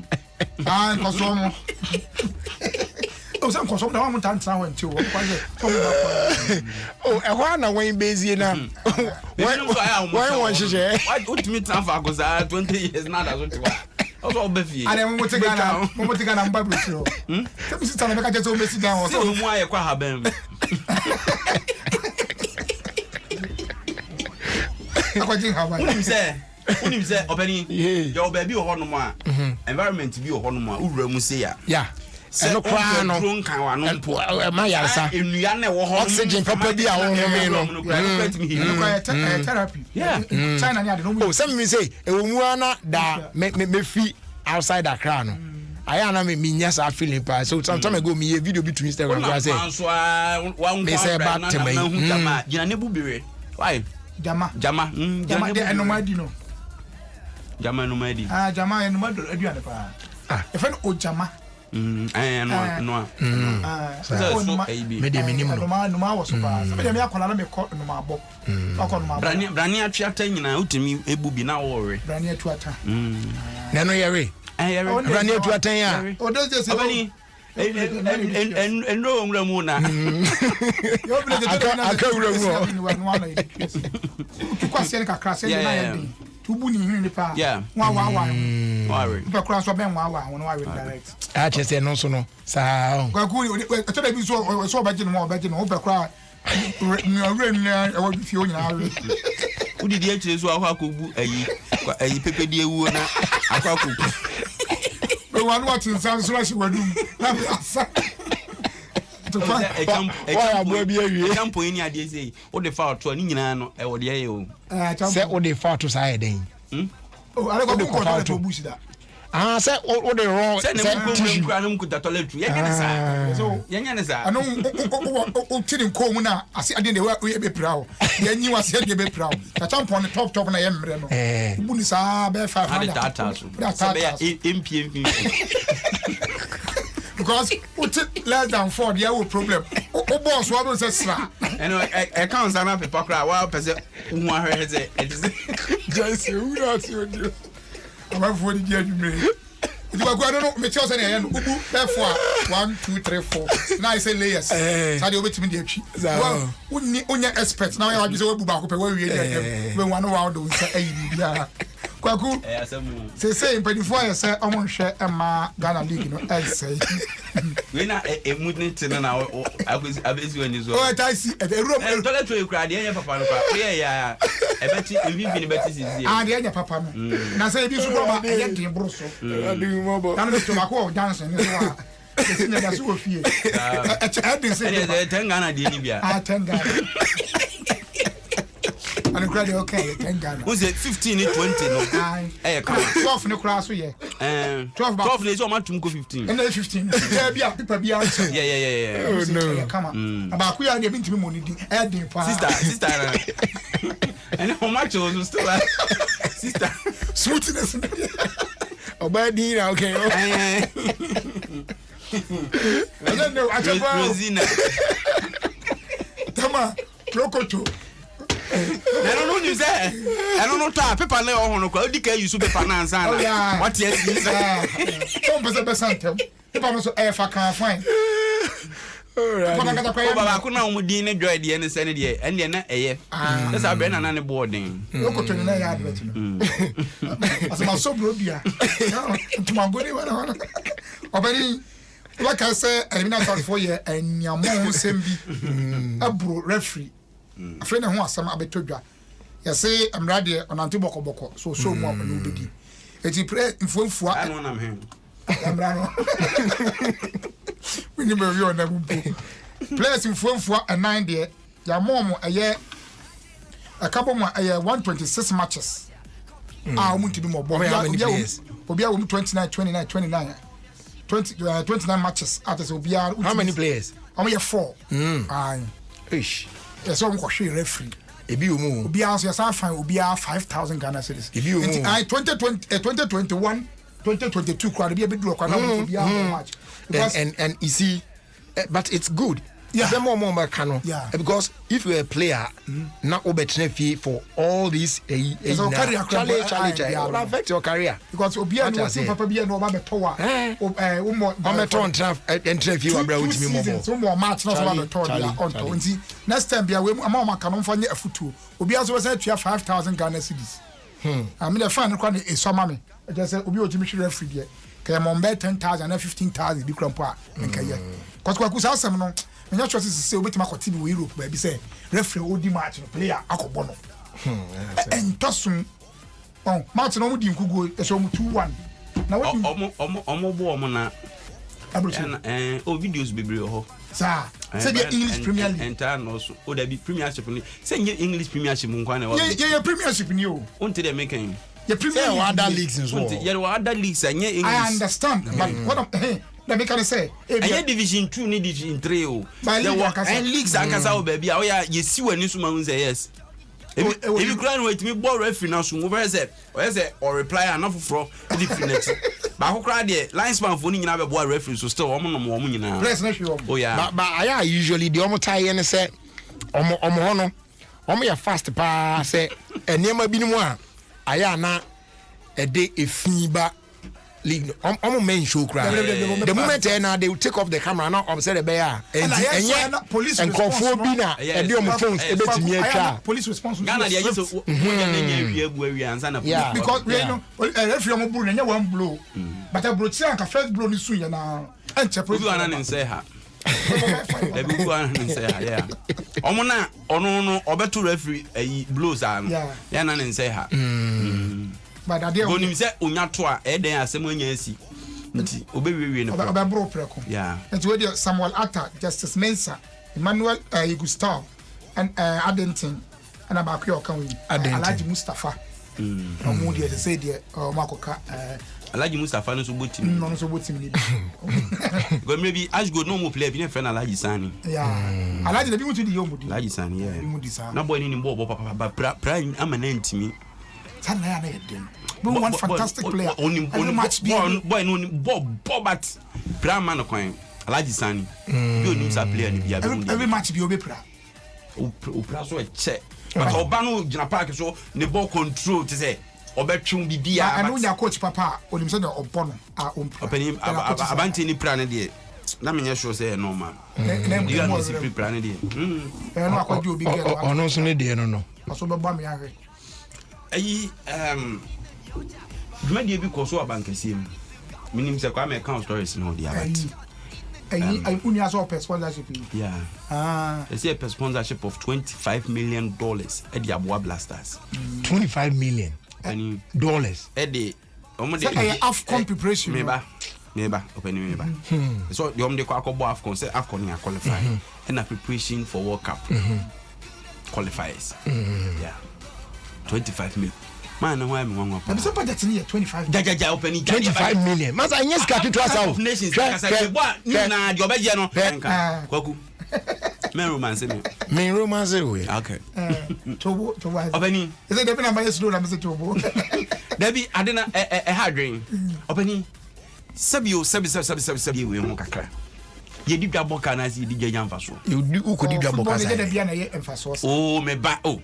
ko so mo o san ko so da mo tan tran wanti o kwa je to mo ba o e ho na wen bezie na wen shije ultimate transfer go za 20 years na da so tiwa o so obefie ale mo te gana mba bro se mi sita na be ka je so be sit down so mo aye kwa haben akwajin haba unim se openi yo baby o hono mo a environment bi o hono mo a ura mu se ya eno kwa no drone kan wa no mpo ma yarsa enua na wo hono oxygen papa bi a wo home no kwa therapy China ni ade no oh some me say e wo mu ana da me fi outside Accra no aya na me nya sa feeling pa so sometime ago me video bi to Instagram I say me say back to me gina ne bubire why jama de enomadi no jama enomadi jama enomadi aduane pa e fa no jama no so me de minimum no ma wo so pa se me akola na me ko no ma bo akọ no ma bo brani atwata nyina utimi ebubi na wo we brani atwata na no yere brani atwata ya o do je se abani en no umra mu na yo bile je aka ura mu no na kwa se ka krase na ya din tubu ni hin ni pa wa worry pa kra so ben wa no wa direct a chese no so no sa kwa ku to da bi so ba jinu mo ba jinu o pa kra ni ore ni e wo fi o nyina ore udidi a chire so akwa kogu ayi pepe di ewu na akwa kogu wa no atin san so shi wadum na bi asa to kwa wa abo bi awie campo ni ade sei o de fa to ni nyina no e wo de ye o se o de fa to sa eden o ale ko to bush da se o de wrong se ne ko na mkuta toilet ye nyane sa so ye nyane sa ano o tiri ko mu na ase ade de we be prawo ye nyi wa se de be prawo ta champion ne top na ye mre no bu ni sa be 500 data so se be impm because it less than 4 there will problem o boss wa be say sra I can't stand up paper cry wa pese hu ahwe say just who not you do I'm for the judgment You are going to make yourself and therefore 1, 2, 3, 4. Now I say layers. So they wait me the well, when you expect now I just go back where we when one hour don't say Kwaku say before I say I want share Emma Ghana League no I say we na e mudne tin na abezi wani zo oh I see the room toilet we cry dey papa no kwa ya e beti evivi ni beti sisi ah dey papa no na say bi so go ma e dey bro so adu mo bo na to mako dance ni so a that's Ofie I didn't say the 10 Ghana dey ni bia 10 Ghana and credit okay 10 Ghana who's it 15 20 no eh come 12 no class so yeah 12 days o ma tum ko 15 and 15 there be people be answer yeah oh no come on about ku ya dey bintimi mo ni di e dey pa sister and how much was still sister sweetness obadi na okay I don't know I just Rosina tama lokoto I don't know you say I don't know ta paper le o hono kwa odika use paper na ansa na what yes you say don't be santem paper no so e fa kan fine baba ko na umudi ne joy de ne sene de en de na eye that's how be na na ne boarding lokoto ni na ya advert no asema so bro bia tuma gori wana obani like I say eliminatory for year and yamon sembi abro referee afre na ho asam abetodwa ya say amrade onante bokoboko so mu amanu bedi eti pre mfuamfua anu na me amrano we ni me wi ona bu players mfuamfua 9 de yamon eye akabo mu eye 126 matches omu tibi mo bo obia wo 29 29 matches at Obia. How many players? I'm here 4. Ish. Yes, I'm going to referee. Ebi umu. Obia answer yes, I find Obia 5,000 Ghana cedis. Ebi umu. 2021, 2022 crowd be a bit low crowd Obia match. And you see, but it's good. Yeah. The more Kano. Yeah. Because if you're a player, now obetne fee for all these challenge will affect your career. Because Obia no see papa bia no ba betowa. Enter fee abra with me more. So more match no so ba betowa onto. Nti next time bia we ama Kano mfa nye afutuo. Obia so say 5,000 Ghana cedis. I mean the fan no kwa e so ma me. Just say obi otimi hwe referee there. Kay mo mbe 10,000 and 15,000 bi krampo a nka ye. Because kwa kusa asem no me just say obetima kwati bi we Europe ba bi say referee odi match no player akobo no and tosum oh match no mudi nkugo e so mu 2-1 na what omo bo omo na o videos bebre ho sa say the English Premier League enter no so o da bi Premiership ni say English Premiership nkwa na wa yeah Premiership ni o unti dey making the Premier League other leagues as well yeah other leagues anye English I understand but what let me can say eh division 2 ni division 3 o there were leagues akasa o baby a o ya yesi wani so ma hun say yes if you cry wait me ball referee na so mo be say or reply enough for definite ba ko cry there linesman for ni nyina be ball referee so still omo no mo nyina press na hwe oh yeah but I usually the omo tie ne say omo ho no omo ya fast pa say enema bi ni mu a aya na e de efiba league omo men show cry the moment now they will take off the camera now observe the bear and police and control bi na e de omo phones e betimi atwa police response Ghana dey use mo nya nya wi agu awi ansa na because we know referee omo blow na one blow but a blow tira ka first blow ni sun ya na enche obi wana ne say ha ebi wana ne say ha yeah omo na ono no obeto referee blows an ya na ne say ha but that dey onim say onya to a e den asem anya asi nti obewiwie ne obebro preko yeah nti we dey Samuel Atta, Justice Mensah, Emmanuel Gustav and Adenton and abaku okan we Alhaji Mustafa omo dey say dey makoka Alhaji Mustafa no so botimi no so botimi go maybe Ashgo no mo play bi ne friend Alhaji Sani yeah Alhaji na bi mutu di yomudi Alhaji Sani yeah bi mudi sa na boy ni bo papa pra amana ntimi sana ya na yedem one fantastic player every match boy no bob but Brahma no kwan Alhaji Sani bi onim sa player ni bia every match bi obepra o pra so e che but oba no gina park so ne ball control te say obetwum bibia and when your coach papa onim say no obono openi abanti ni pra ne de na me sure say normal you are secret plan de no akwaji obi get ono so ne de no aso be ba me ahwe ayi duma de bi ko so abankasiem minim say kwa me account stories no dia but ayi uni aso per sponsorship yeah they say a sponsorship of $25 million at the Aboa Blasters. $25 million dollars at the AFCON preparation Neighbor, opening neighbor. So the they call AFCON say AFCON are qualify and a preparation for World Cup qualifiers. Yeah, 25 million. Man, why am I going to put that in here? 25. Jaja opening 25 million. Mas I yes got to us nations. I said, what? Nah, your bed, Kwaku. Men romance me. Men romance we. Okay. To opening. Is it depending on my slow? I'm saying to Debbie, I didn't a hard dream. Opening. Sabi we won kakra. Ye di dwabo kana si di gyan faso. You do who could dwabo kasa. Oh me ba oh.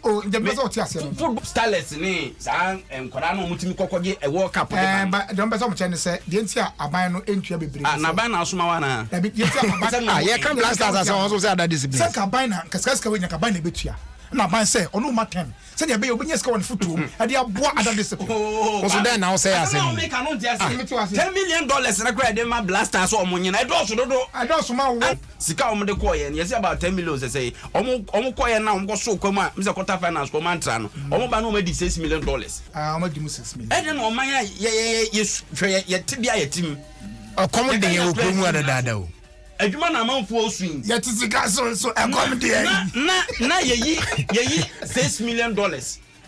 Oh, the result here. Football starlets ni sa enkwara no mutimi kokoge e World Cup. But don't be so much say the entia aban no entua bebre. Na ban na asoma wa na. Na bi entia aban. Ye can blasters as also say that discipline. Say kaban na kaska we nya kaban na betua. Na ban say ono ma 10. Say dey be obinya ska won football. E dey aboa other discipline. So then now say as no make no dey say $10 million na kwa dey ma blasters o mo nyina e do so dodo. I do so ma wo. Sika o mo dey call ye. You say about 10 million say o mo call ye na o mo so kwam a me say quarter finals ko man tra no. O mo ba no o ma di $6 million. O ma di mu $6 million. E dey no man ye tibia ye tim. O come dey o promu adada o. Adwuma na manfo oswin yet is so come there na yeyi $6 million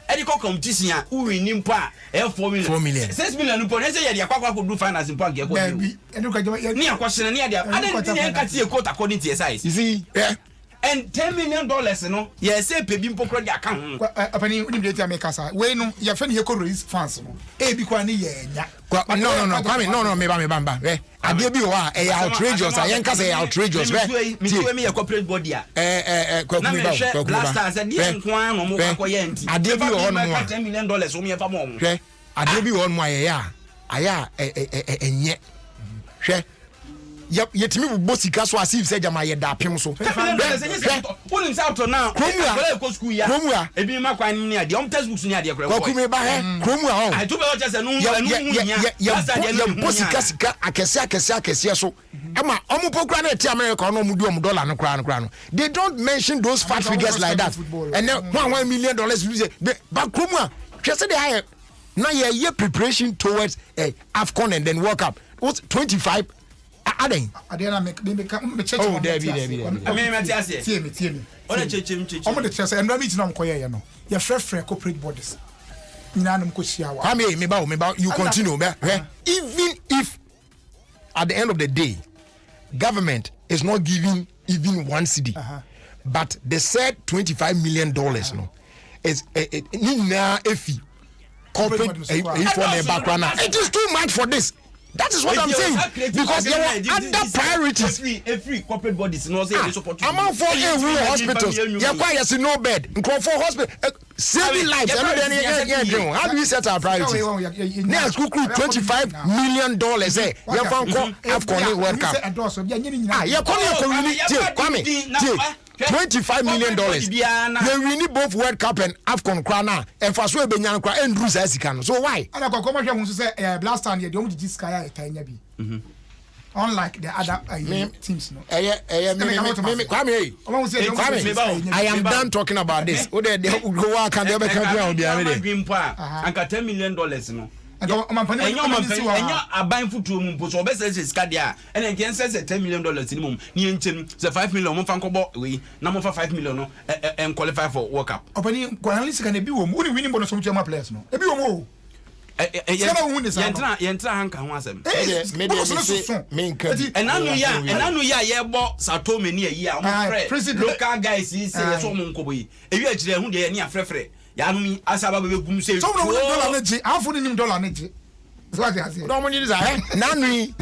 edi ko competition a uwi ni mpa $4 million $6 million mpo na say ye de akwa do finance mpo age ko baby enu ka jama ni akwahye na de adan ni nkati e quote according to your size you see and $10 million no ye say pebi mpo kro de aka ho apani uni dey tell me kasa we no ye fe ni raise fans no e bi kwa ni ye nya no kwame no me ba ade bi wa outrageous yen ka say outrageous me me corporate body a kwakumi ba blasters ade nko no mo kwakoye anti ade bi wo no $10 million o me fa mo hwe ade bi wo no aya enye hwe yetimi bu bosika so asif se jama ye da pem so woni sa auto na ko school ya ebi ma kwan ni ade om textbooks ni ade kra ko me ba he kromu a I to be what say no ya bosika akese so ema omo pokura na ti America no mu du om dollar no kra no they don't mention those fat figures like that and then $1 million lose but kromu a twese dey high na ye preparation towards AFCON and then World Cup what's 25 Adem na me check oh there be me tiase tie me ona chechem omo de chese and meet na mkoye ye no ye frefre corporate bodies nyina nam ko hia wa me ba you continue even if at the end of the day government is not giving even one cedi but they said $25 million no is nina efi corporate for their background it is too much for this. That is what I'm saying because there are other priorities. Every corporate bodies no say they support. I'm for hospitals. You quite yes no bed. For hospital saving lives. How do we set our priorities? Now school crew $25 million. You can AFCON World Cup. You come $25 million. They win both World Cup and AFCON crana and for so be nyan kra and Bruce Asikan. So why? And I come here say blast and you don't this guy tanya bi. Unlike the other teams no. I am done talking about this. Go work and they be come here. Anka $10 million no. Enya aban futuo mu mpo so obese sika dia ene nke nse $10 million ni mum ni enchem se $5 million mo fa nkobo we na mo fa $5 million no en qualify for World Cup opani kwanali sika na bi wo mu ni winning bonus mo chama players no e bi wo mu yentra hanka ho asem me nkan enanu ya ye bo sato meni ayi a mo frɛ local guys yi say so mo nkobo yi ewi agire hu de ye ni afrefre ya no mi asaba be gum say so $1 na ji half $1 na ji So they say. No money is Nanu,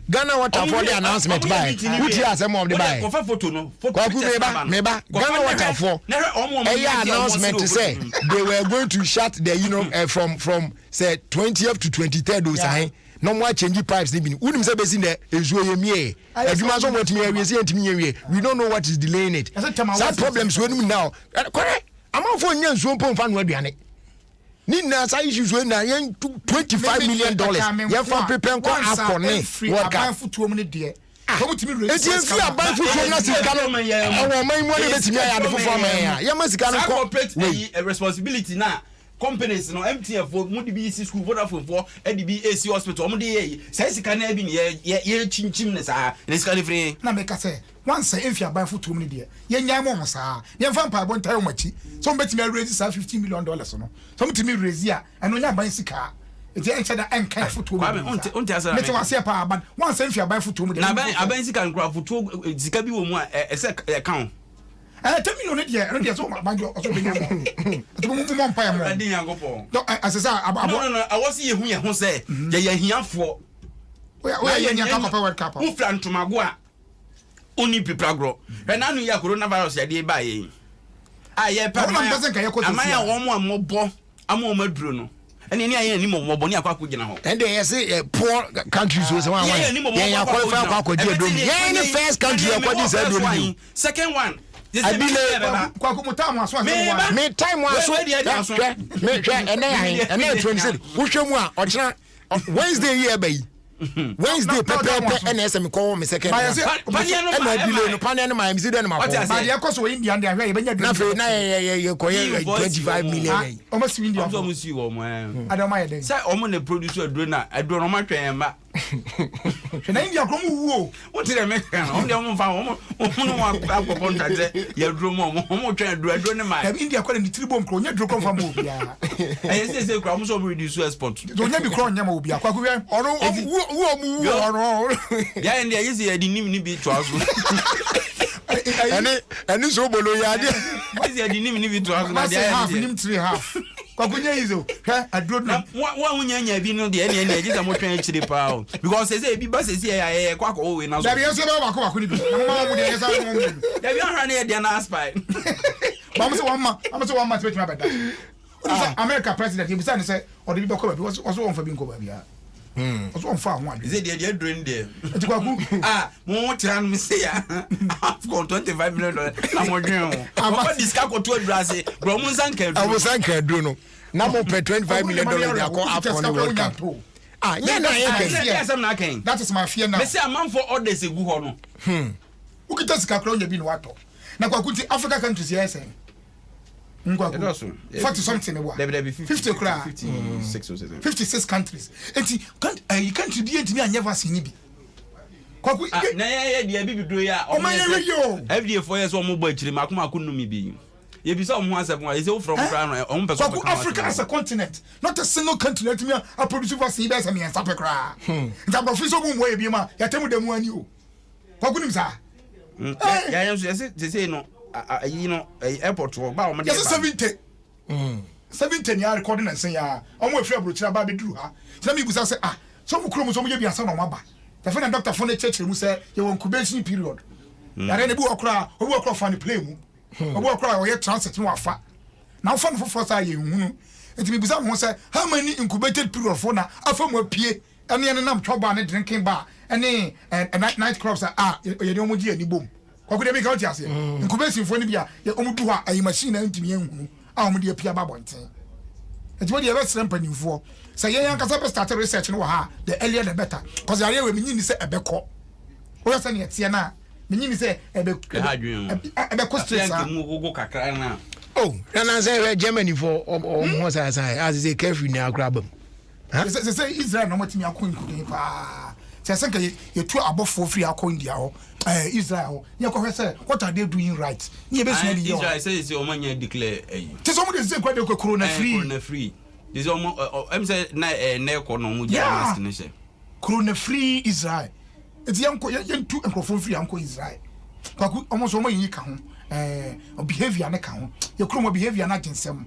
Ghana water for the announcement by. Who has some of the buy? For photo no. Kwaku meba Ghana water for. Announcement to say they were going to shut the from say 20th to 23rd those sign. No more changing pipes. Unim say besin there ezuo yemie. Adwuma so what me awie say ntimi awie. We don't know what is delaying it. That problems we now. Correct. Amount for nyan so pon fa no aduane. Ni na sa issues we na yen $25 million. Yen fa prepare ko akone. What ka futuo mu ne de. Eti enfi aban futuo na sika no. Awo man mo ne betimi aya de fofo man ya. Yen ma sika no ko. Responsibility na. Companies no MTF for mu DBC school Vodafone for DBAC hospital mu dey say sika na bi ye chinchim ne sa ne sika free na make say once if you buy food to me there ye nyai mo sa ye fa pa bon tayo machi so betimi raise $15 million no so betimi raise ya eno nya ban sika eti enche da enka food to me unti asara me to ase pa ban once if you buy food to me na ban sika nkra food to sika bi wo mu a ese account 10 million there no there so banjo so be nyam to mo mpa yam adi yankopon no asesa no I was ye hu say ye hiafo we ye nya ka World Cup mu fra ntomago a oni pipragro na no ya coronavirus ya dey ba ye ye pa amaya wo mo amobo amo maduro no ene ni aye ni mo ni akwa gina ho and they say poor countries so one yeah qualify akwa di edom yeah the first country akwa di say edom second one Kwaku mutamu aso me time aso me hwe ene 26 wohwe mu a ochira Wednesday here by Wednesday pepe NSM call me second na delay no pan my MC den ma call ba de koso India dey ahwe benya na fe na ye koye 25 million almost India almost see wo mo Adom ma dey say omo na producer adro no ma twen ma na India krom wuo won tire me kan omo de omo fa omo no akọ contract ye adro mo twen adro ne ma India kwa ni tribom kro nya adro krom fa mo bia say kro mo so reduce export do nya bi kro nya ma bia kwa ku oro ya ndi ayezi ya di nim ni bi to aso ani so bolo ya de ayezi ya di nim ni bi to aso na dia half nim 3 half kwa kunya izo adro na wa hunya bi no de ene ayezi mo twen chiri pa o because say bi ba say ya kwa ko we na so da bi so ba ko ni bi na mama mu de ya sa mo da bi ahra na de na aspire ba mo so one ma tibet ma beda America president you say say o de bi ko ba bi so won fa bi ko ba bia also on far one. Is it the drain there? Mo try me say I've got $25 million. Na mo dwen o. Aba disca ko to adrase. Bro mo sanka dro. Abo sanka dro no. Na mo pay $25 million dey akọ afọ no World Cup. Yeah na yen that is my fear now. Me say amount for orders egu ho no. Ukita sika kro nya bi no wato. Na kwa kuti Africa countries here say. 40 something 50 kra 56 countries you can't be enti me never seen bi kwaku na ye dia bi bidro ya o man yo every 4 years o mo gba chire makoma kunumi bi ye bi so mo asem wa is from kra no o mo person Africa as a continent not a single continent me a produce vaccine be say me ensa kra nta professor mo mo e bi ma ya temu demu ani o kwaku nim sa ya yenso say no airport ba o me 70 70 ya recording and say ya o mo efra brochira ba be duru ha tell me busa say so mo kromo so mo ye biasa no ma ba the friend doctor for the church mu say you incubation period ya re ne bi okra obi okra fa ni play mu obi okra o ye transit no afa na o fa no for say ye hunu enti me busa mo say how many incubated period for na afa mo pie ene ne nam twoba ne drinking bar ene night clubs ye de o mo gi ani bom kwa kude make out yase incubation for ni bia ye omudu ha ayi machine na ntimi ehunu omude apia babonten enti de be srem panimfo say ye yankasa be start research no ha the earlier the better cause area we menyi ni say ebekọ o yasa ne tie na menyi ni say ebekọ stress mu go kakra na na say Germany for ho say as say careful ni akrabam say Israel no matimi akọ nkudin pa say ka ye tu abofo free akọ India ho Israel you go say what are they doing right you be smell you Israel say o manya declare te so mo dey say kwade corona free this am say na ko no mu ja ne say corona free Israel eti yanko yentu enkrofo free yanko Israel kwaku omo so mo yin ka ho behavior ne ka ho ye kromo behavior na gensem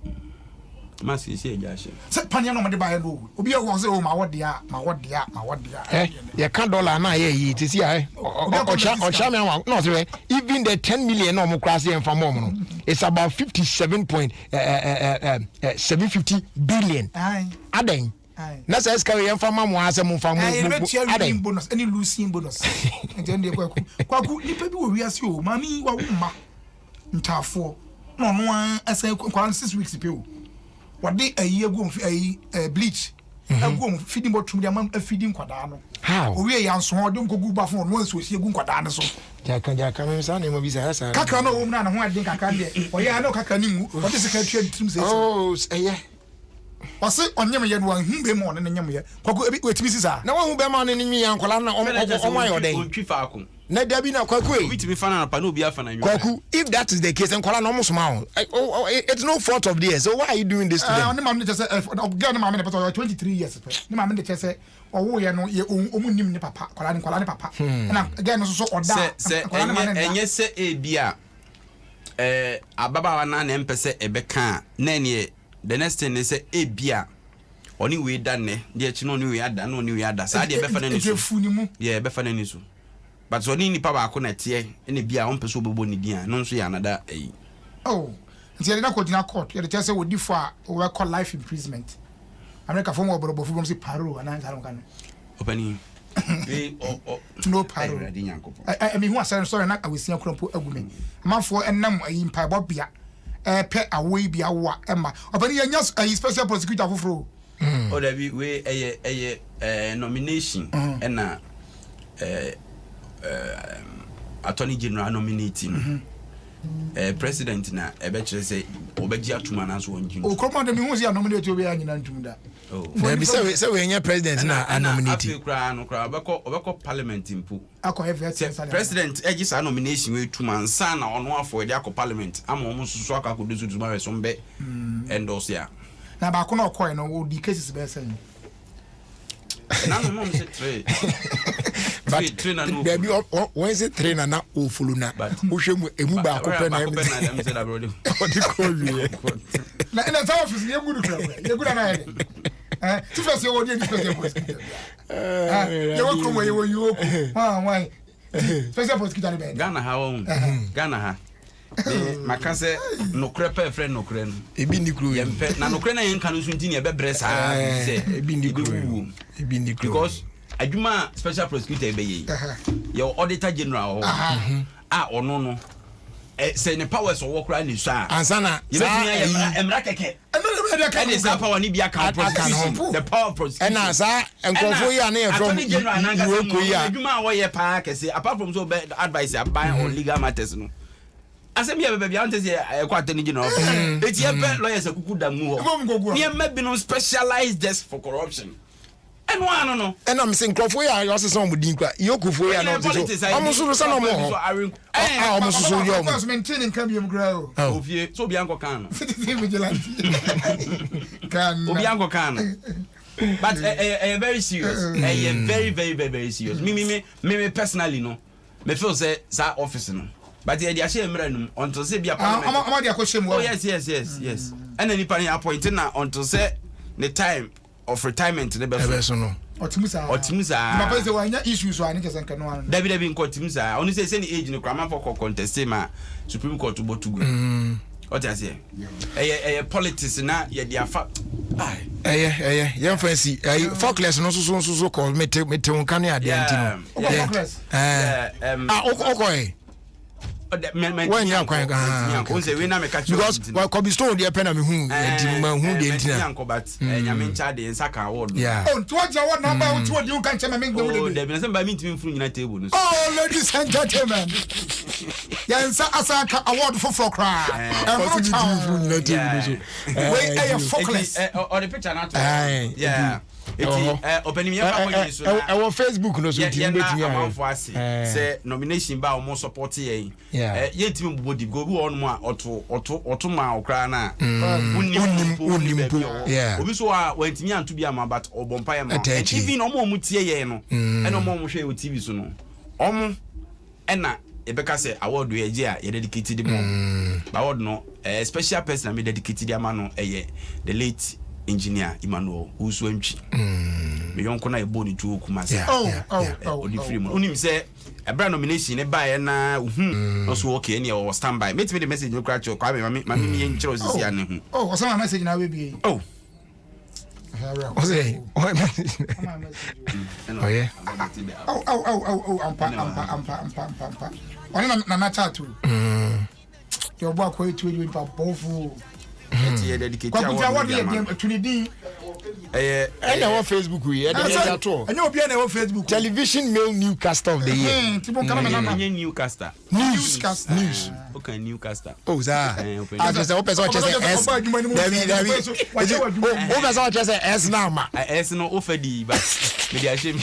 Masi say Jashin. Say Panya no Madiba no. Obi was oh my what dia. You can't dollar na ye to see I or no even the 10 million no more and for more it's about 57.750 billion. Aden. Na say ska we mfa mamu asem mfa mu. Aden bonus any losing bonus. And then kwaku nipa bi wo wiase o mami wa wumma ntafo no no asa kwan 6 weeks pe o. Wade ayi egu bleach. Egu feeding bottom dia man feeding kwada no. How? Owie yanso ho de nkogu ba fo no anso si egu kwada ne so. Jaka me sa na mo bi sa sa. Kaka no wo na ho ade kaka de. Oye na kaka ni mu. Wade se ka twa trim se. Oh, yeah. Wase onyem ye no ahumbe mo ne nyem ye. Kwaku ebi wetimi sisa. Na wo be ma ne nyi yankola na omayo den. Ontwi fa akon. Na dabi na kwaku e. Witimi fa na pa no obi afa na nyi. Kwaku, if that is the case enkola no musoma it's no fault of theirs. So why are you doing this to them? Ne mam ne chese girl ne mam ne pata 23 years pe. Ne mam ne chese owo ye no ye omunim ne papa. Kola ne papa. Na girl no so oda. Se enye se e bia ababa na empese ebeka na ne the next thing is say e bia oni we dan ne de chi no ni we ada no ni we ada sa de be fa na ni so yeah be fa na ni so but so ni nipa ba ko na tie ene bia on pese obebo ni dia no so ya nada eh oh nti ele na ko dina court ye de say we difo a we call life imprisonment America for mo oborobo from say paro ana nka kan opani we no paro I mean who are sorry na awesian krompo agume amanfo enam ayi mpa bobia pe away bia wa emma obani yanya special prosecutor foforo o da bi we nomination na attorney general nominating president na ebe chere say obeji atuma na so onjin o kromo de mi hu say nominate obi anyina ntum da na bi say we nya president na nominate afekra no kra obeko parliament impo akọ heavy president eji sa nomination we tuma nsa na ono afọ de akọ parliament ama omo susu akako de sutu ma so mbe endorse ya na ba ko na okọ no o di cases be say na no mo se tre but baby when say trainer na ofulu na ohwemu emu ba akopɛ na dem say da brother o di ko wie na ta office ye gudu kra ye gudu na ye ti fese wo di fese post ye wo kromo ye wo yu oku why fese post kita be Ghana ha won Ghana ha maka se nokre pe friend nokre no ebi ni kru ye mpe na nokre na ye nka no so ntini e be bre sa se ebi ni kru because adwuma special prosecutor be ye your auditor general ono no say ne powers of work ni so ansana emra keke and is power ni bia can prosecution the power of prosecution and sa enkrofo ya na from you ya adwuma wo ye pa kese apart from so advice buy on legal matters no asem ya bebe ante say attorney general eti e be lawyers akuku da mu ho ne maybe no specialized desk for corruption and one no and I'm saying crofo ya yo se some din kwa yokufo ya no so amuso so no mo ho amuso so yo mo maintaining can be grow Ofie so bi anko kan vigilante kan obi anko kan but very serious very very very very serious me personally no me feel say sa office no but they dey share emra num until say bi parliament am dey akoshem oh yes and any pan appointing na until say the time of retirement ne be so no otimusa ma pese wa nya issues so ani kesen kanu an David nko otimusa oni say ni age ne krama for contest ma Supreme Court botugu what I say politics na ye dia fa ye fancy focus no so call me won ade antino okay when you can say we na me catch because could be stone there pen me hu de ntina but nyame ncha de nsaka award oh to what your number to what you can chema me oh de be say ba me ntimi furu nyina table no oh ladies and gentlemen yansa asaka award for cry we focus or the picture na yeah opening me pa so our Facebook no so ntimi betimi ya say nomination ba o support ye ye ntimi bobodi go bi won mo a oto ma okra na unimpu obi so a wantimi anto bi ama but obompa ye ma even omo tie ye no ena omo hwe o TV so no omo ena ebeka say award we eje a ye dedicated the bomb award no special person me dedicated the man no the late engineer Emmanuel Usuentwi me yonko na ebo ni tuo kumase odi free mo unim say ebra nomination ne ba na no so okay any or standby me the message no crack kwa me me yen kire osisi ane hu what's my message na we be What's it? Oh yeah. Ampa. Ona na chat too. Your boy ko etu edu pa bofu. Eti dedicate award we tunidi. And our Facebook we at all. And you be on our Facebook. Television male newscaster of the year. Newscaster. News. Okay, newscaster. Oh, sir. I just open so just S. Over so just S now ma. S no ofedi but me dey shame.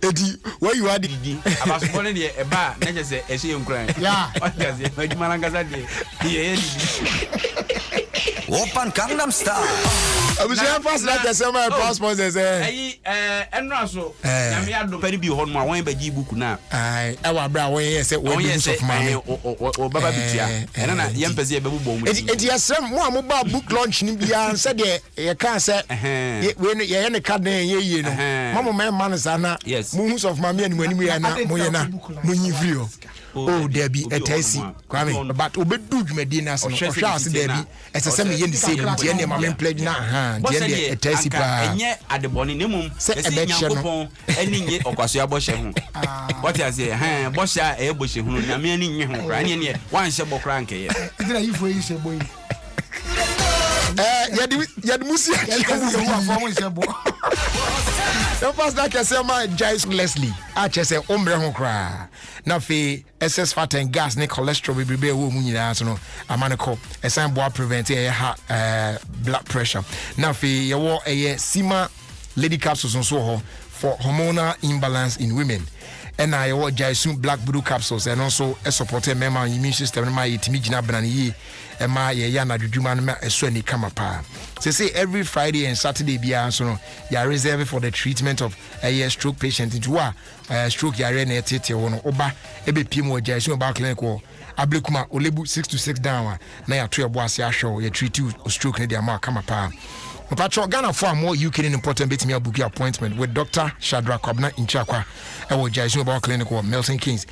Edi, where you are the about born there e ba na just say e shey nkran. Yeah. What just say maduma langasa dey. Here Open Gangnam Style. Abuja pass that the same passport say. Enra so. Na me ado pari bi ho no a won ba gi book na. Ai, e wa bra won yes say we use of money. O baba bitia. Ena na yem pese e be bobom mu. Eti yesem mo amoba book launch ni bia say de ye kan say we ye ne card na ye no. Mamo me man sana. Mo use of money ani mu ya na mo ye na mo yin free o. Oh, there be a tasty. Kwame, but obedu dwumadi na so. Ohwa ase there be. Ese se me ye ni say nti ene ma me pledge na there a tasty pa. Enye adeboni ne mum. Se nyankopon eni nye okwaso ya boshe hu. What you say? Boshe a e boshe hu na me ani nye hu kra. Ne wan hye bokra nke ye. Ntira yifo yi se boy. Yadi musi so fast that can say my Jais Leslie I just say ombre ho kra na fe excess fat and gas ne cholesterol be be wo mu nyina so no amaneko esan boa prevent blood pressure na fe ye wo sima lady capsules so ho for hormonal imbalance in women and I watch Jaisun black blue capsules and also a supported member immune system my timijina brani and my yana jujuma na esweni kama pa. Say every Friday and Saturday bia so no you are reserved for the treatment of a stroke patient into stroke yare na tete wono oba ebe piem wo Jaisun ba clinic wo ablekuma olebu 6 to 6 down na ya to your boss ya show you treat you stroke na dia ma kama pa. Patro Ghana for more UK in important bit me book your appointment with Dr. Shadrack Kobna in Chakwa. I will Jaisun about clinic or Milton Keynes.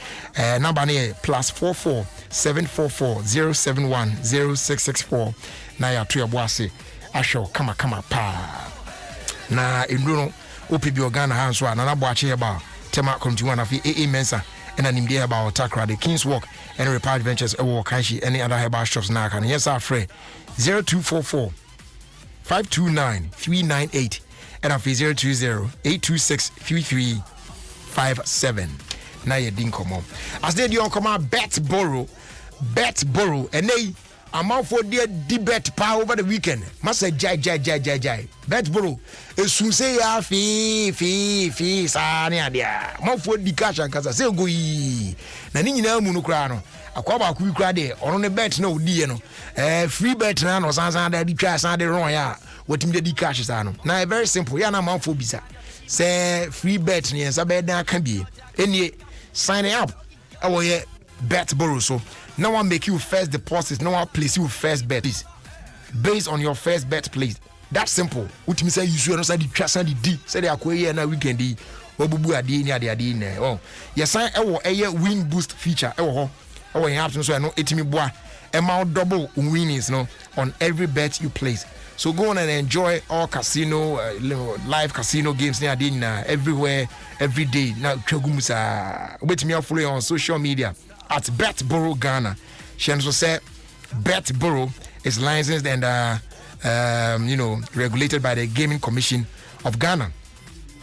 Number near +44 744 071 0664. Na ya to your bossy. I shall come pa. Na Indruno Opi Ghana hands one and I watch here about Tema Contuan of AA Mensa and an India about Takra, the King's Walk and Repair Ventures, Kanshi, any other herbal shops now. And yes, our friend 0244 529-398 and after 020-826-3357. Now you didn't come on. As they don't come out, bet borrow, and they amount for their debate power over the weekend. Must say jai. Bet borrow. As soon say ya fee, sanya dia. Mount for the cash and casa say go ye. Nani na munokrano. Akwaba ku kura de ono ne bet na odi no free bet na no sansan da di twa san de ron ya wetim de di cash sa no na very simple ya na manfo bisa say free bet ne ensa be dan aka bie enie sign up awo ye bet borrow so no one make you first deposit no one place you first bet please based on your first bet please that simple utimi say you no say di twa san di say de akoye na weekend di obubu ade ni ade ne oh ye sign ewo win boost feature ewo ho oh, you have to so I know etimi boa amount double winnings no on every bet you place. So go on and enjoy all casino live casino games near dinner everywhere every day. Now twagumusa wait me follow on social media at BetBorough Ghana. She also said BetBorough is licensed and regulated by the Gaming Commission of Ghana.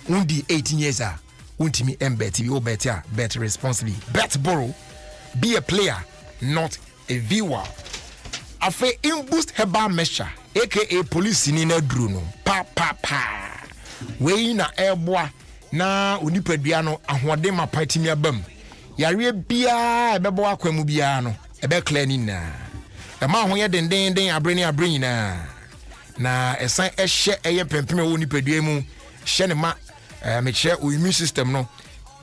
Undi 18 years untimi mbet you bet responsibly. BetBorough, be a player, not a viewer. Afe Imboost Herbal Mixture, aka Police Nina Druno. Pa. We na airboa na unipeduano ahwade mapati mi abam. Yare bia ebebo akwemu bia no ebe clear ni na. E ma ho ye den abreni na esan ehye eye pempem wo nipadua mu hye ne ma me che o immune system no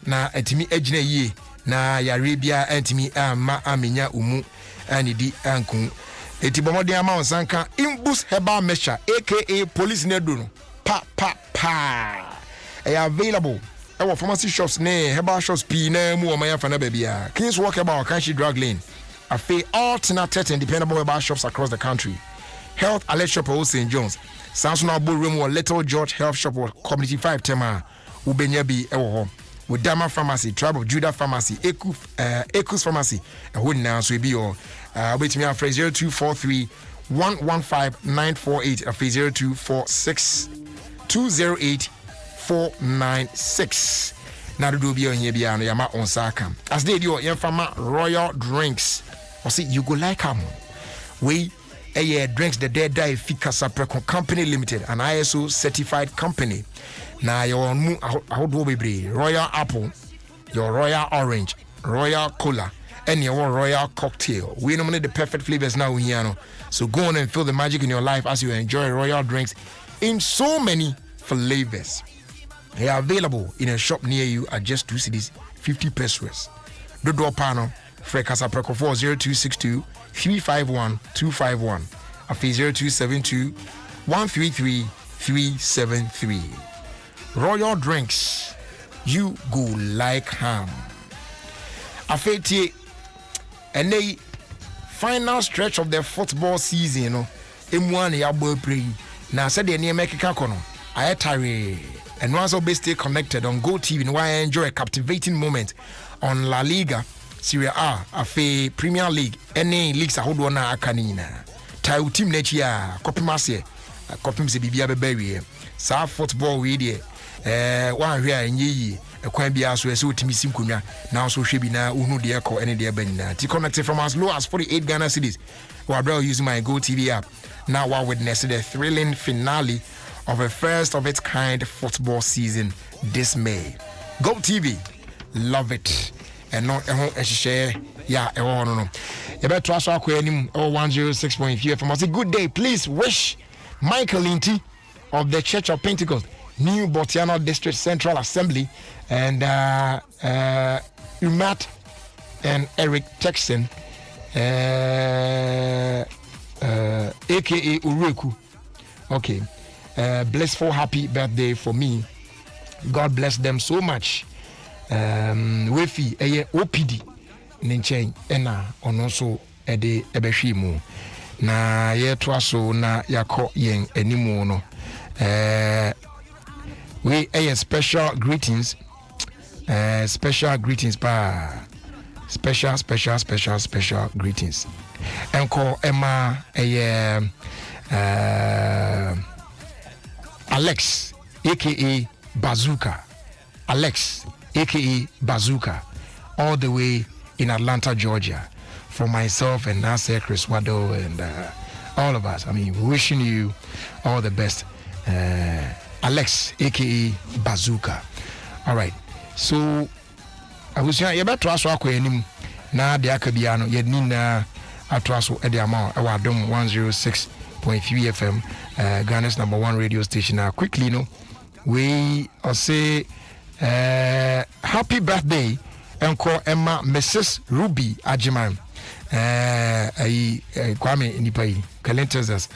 na etimi agina yie na yare bia antimi ama amenya umu anidi ankun eti bomode ama onsanka imbus herbal mixture aka police nedo no pa available our pharmacy shops ne herbal shops p na mu o maya fa na bia Kings Walk about Kanshi Drug Lane afi alternative and dependable herbal shops across the country. Health Alert Shop or St. John's Samson Abo Room or Little George Health Shop or Community 5 Tema Ubenyabi Ewo with Dama Pharmacy, Tribe of Judah Pharmacy, Ekus Pharmacy, and who now so be or wait me on 0243 115 948 or 0246 208 496. Now do be on here be on Yama on Sakam. As they do your Fama Royal Drinks. Or see you go like we drinks the dead die Fikasa Precon Company Limited, an ISO certified company. Now your Royal Apple, your Royal Orange, Royal Cola, and your Royal Cocktail. We nominate the perfect flavors now here. So go on and feel the magic in your life as you enjoy Royal drinks in so many flavors. They are available in a shop near you at just 2 cedis, 50 pesos. The door panel, Frekasa Preco 0262 351 251. Afi 0272 133 373. Royal drinks, you go like ham. Afi and they final stretch of the football season, you know. M1 yabo play. Now said the near Mekika kono. Ayatari and once always stay connected on Go TV and why I enjoy a captivating moment on La Liga, Serie A, Afe Premier League, any leagues hold one akanina. Tai team nechia, Kopimase, Kopim se bibia beberry. Sa football we there. One here in ye, a quite be as so timisim kunya, now so she be now unu dear call any dear benina. To connect from as low as 48 Ghana cities. While bro using my Go TV app. Now I witnessed the thrilling finale of a first of its kind football season this May. Go TV, love it. And not a share. Yeah, no. You better trust our query 106.3 from us. A good day. Please wish Michael Linty of the Church of Pentecost, New Botiano District Central Assembly, and Umat and Eric Texan, aka Ureku. Okay. Blissful happy birthday for me. God bless them so much. Wefi OPD Ninchen ena onoso ede ebehwimu na yeto aso na yako yen animu no we special greetings pa special greetings enko Emma Alex aka Bazooka all the way in Atlanta, Georgia, for myself and Nasser, Chris Wado, and all of us. I mean, wishing you all the best. Alex, aka Bazooka. All right. So, I was saying, you better ask him now. The Akabiano, you need Atraso Ediamo, our Adom 106.3 FM, Ghana's #1 radio station. Now, quickly, we say happy birthday. Enko Emma Mrs. Ruby Ajiman Kwame Nipai Calenters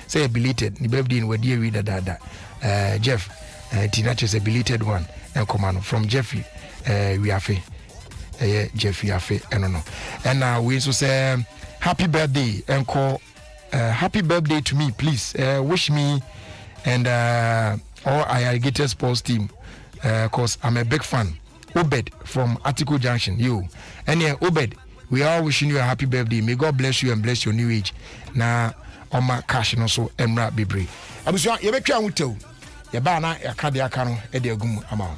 say belated ni birthday in wadi reader dada Jeff Tinache is a belated one Enko from Jeffrey Wiafe Jeffrey Afe and we also say happy birthday Enko happy birthday to me please wish me and all Irrigated Sports team cause I'm a big fan. Obed from Article Junction, you. And yeah, Obed, we are wishing you a happy birthday. May God bless you and bless your new age. Now, on my cash and also Emra Bibri. I was young, you make your tell. Yabana, Yakadiakano, Ediagum amount.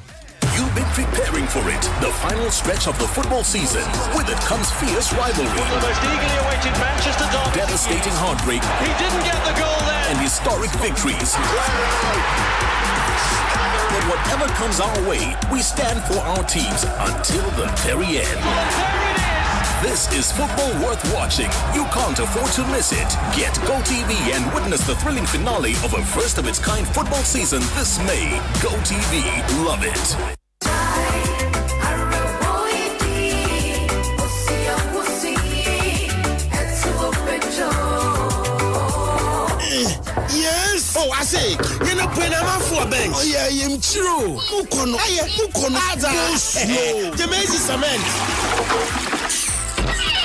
You've been preparing for it. The final stretch of the football season. With it comes fierce rivalry. One of the most eagerly awaited Manchester derby. Devastating heartbreak. He didn't get the goal there. And historic victories. But whatever comes our way, we stand for our teams until the very end. This is football worth watching. You can't afford to miss it. Get Go TV and witness the thrilling finale of a first-of-its-kind football season this May. Go TV, love it. Oh, I say, you know, when I'm for bench. Oh, yeah, I'm true. Mukono. The Mazy Cement.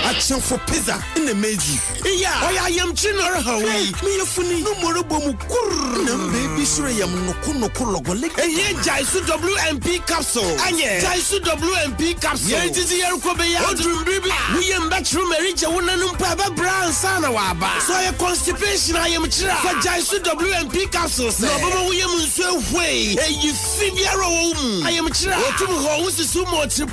Action for pizza in the Mazy. Yeah, I am Chinner Hawaii. Me a funny no more bomukur. Baby, sure, I am no kuno. And yet, Jaisu WMP capsule. And yet, Jaisu WMP capsule. Yet is the Aircobe. We am bathroom marriage. I want to know Brown Sanawaba. So a constipation, I am Chira. For Jaisu WMP capsules. No, but we am so way. Hey, you figure I am Chira. Two homes is so much you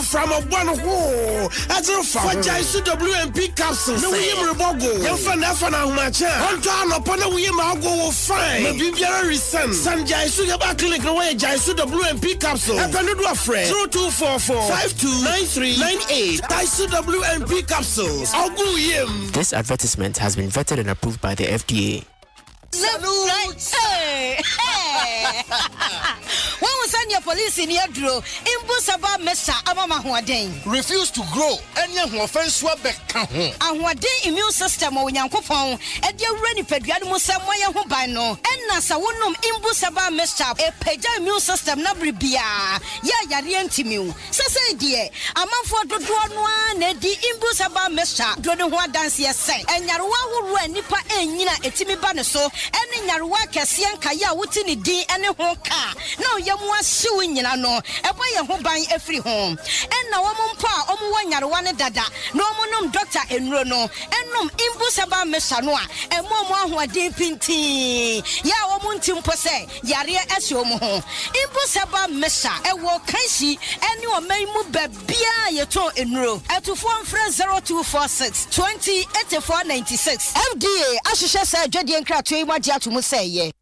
from a one hole. As a for Jaisu WMP capsules. No, we am Rebogo. You're fana macha. On time upon a we am go fine. Maybe very recent. San Jaisu clinic away Jaisu WMP capsule. Happen to do a friend. 0244 529398. Jaisu WMP capsules. I'll go him. This advertisement has been vetted and approved by the FDA. Hey! When we send your police in your draw, Imbusaba Mesa Amama Huadeng. Refuse to grow. Any offense will be count. And what day immune system or Yankopon, and your ready pediatric somewhere who by no. And Nasa wonum Imbusaba Mesa, a peja immune system nabribia. Ya Yarientimu. Sasa dear, a month for the one, the Imbusaba Mesa, don't want dance say. And Yarwa will run Nipa and Nina etimi banaso. Any Yarwa Cassian Kaya within D and a home car. No, you want suing, you know, a boy who buy every home. And now I'm pa, one Yarwana dada, no monum doctor and Rono, and no Imbusaba Mesanoa, and Momo who are deep in tea. Ya womuntim pose, Yaria Esomo. Imbusaba Mesa, a walk Kansi, and you are may move Bia Yato in row at 0246 20 8496. FDA, Ashisha said, Jedi and Cratry, what you must say.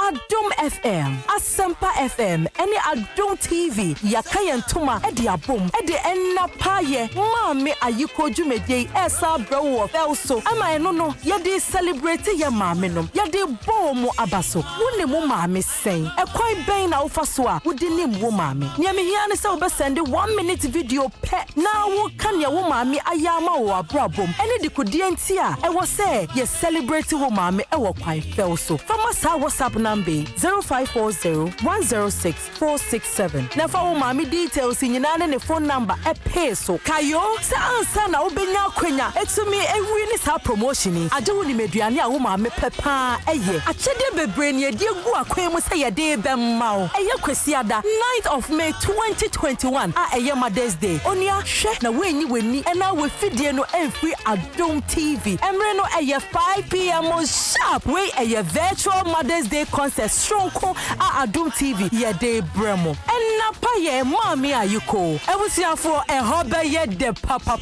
Adom FM, Asempa FM, any Adom TV, Yakayan Tuma, Eddie Abum, Eddie Enna Paye, Mammy Ayuko Jumede, Esa Bro of Elso, Ama no, Yadi celebrate ya mamminum, Yadi Bomo Abaso, Wuni Mumami saying, a quite bane alfaswa, would the name Wumami. Yamihiana Soba send a 1 minute video pet. Now, what can ya Wumami Ayama or Brabum? Any the Kudientia, I was say, yes, celebrate Wumami, I will quite fell so. From us, what's up now? 0540-106-467. Now for mommy details in your phone number a peso. Kayo, Sana Obenya Quenya, Exumi, a win promotion. I do need Mediania woman, me papa, a year. I check the brain, dear Guaquemo say a day, them mau. A year Quesiada, 9th of May 2021. A year Mother's Day. Onia, shek na when you will need, and now with Fidiano every Adom TV. And Reno a year 5 p.m. on sharp. Wait a year virtual Mother's Day concert strong Adom TV ye de bremo and na pa ye mommy ayuko e was here for a hobby ye de papa.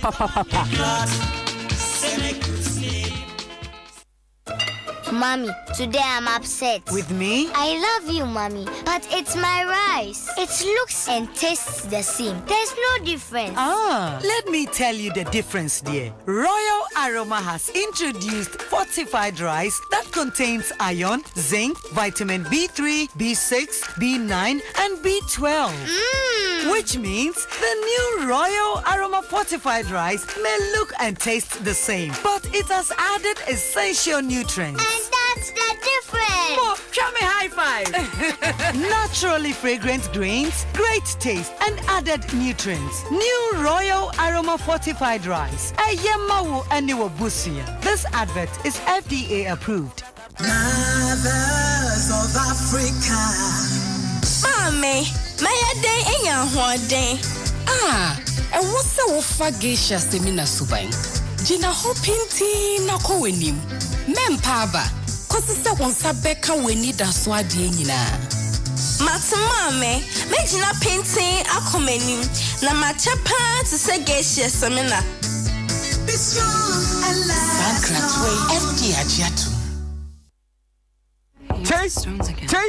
Mommy, today I'm upset. With me? I love you, Mommy, but it's my rice. It looks and tastes the same. There's no difference. Let me tell you the difference, dear. Royal Aroma has introduced fortified rice that contains iron, zinc, vitamin B3, B6, B9, and B12. Which means the new Royal Aroma fortified rice may look and taste the same, but it has added essential nutrients. And that's the difference. More, show me high five. Naturally fragrant grains, great taste, and added nutrients. New Royal Aroma fortified rice. Ayemawu aniwo busia. This advert is FDA approved. Mothers of Africa. Mommy, my day in your day. And what's the Wofa Geisha Semina Subang? Gina Hopinti Nako Wenim. Mempaba, Cosissa won't Sabeka Winnie da Swadina. Matamame, Majina painting Akomenim, Namachapa to say Geisha Semina. Be strong and loud. Bankratway, FD Ajiatu. Chey,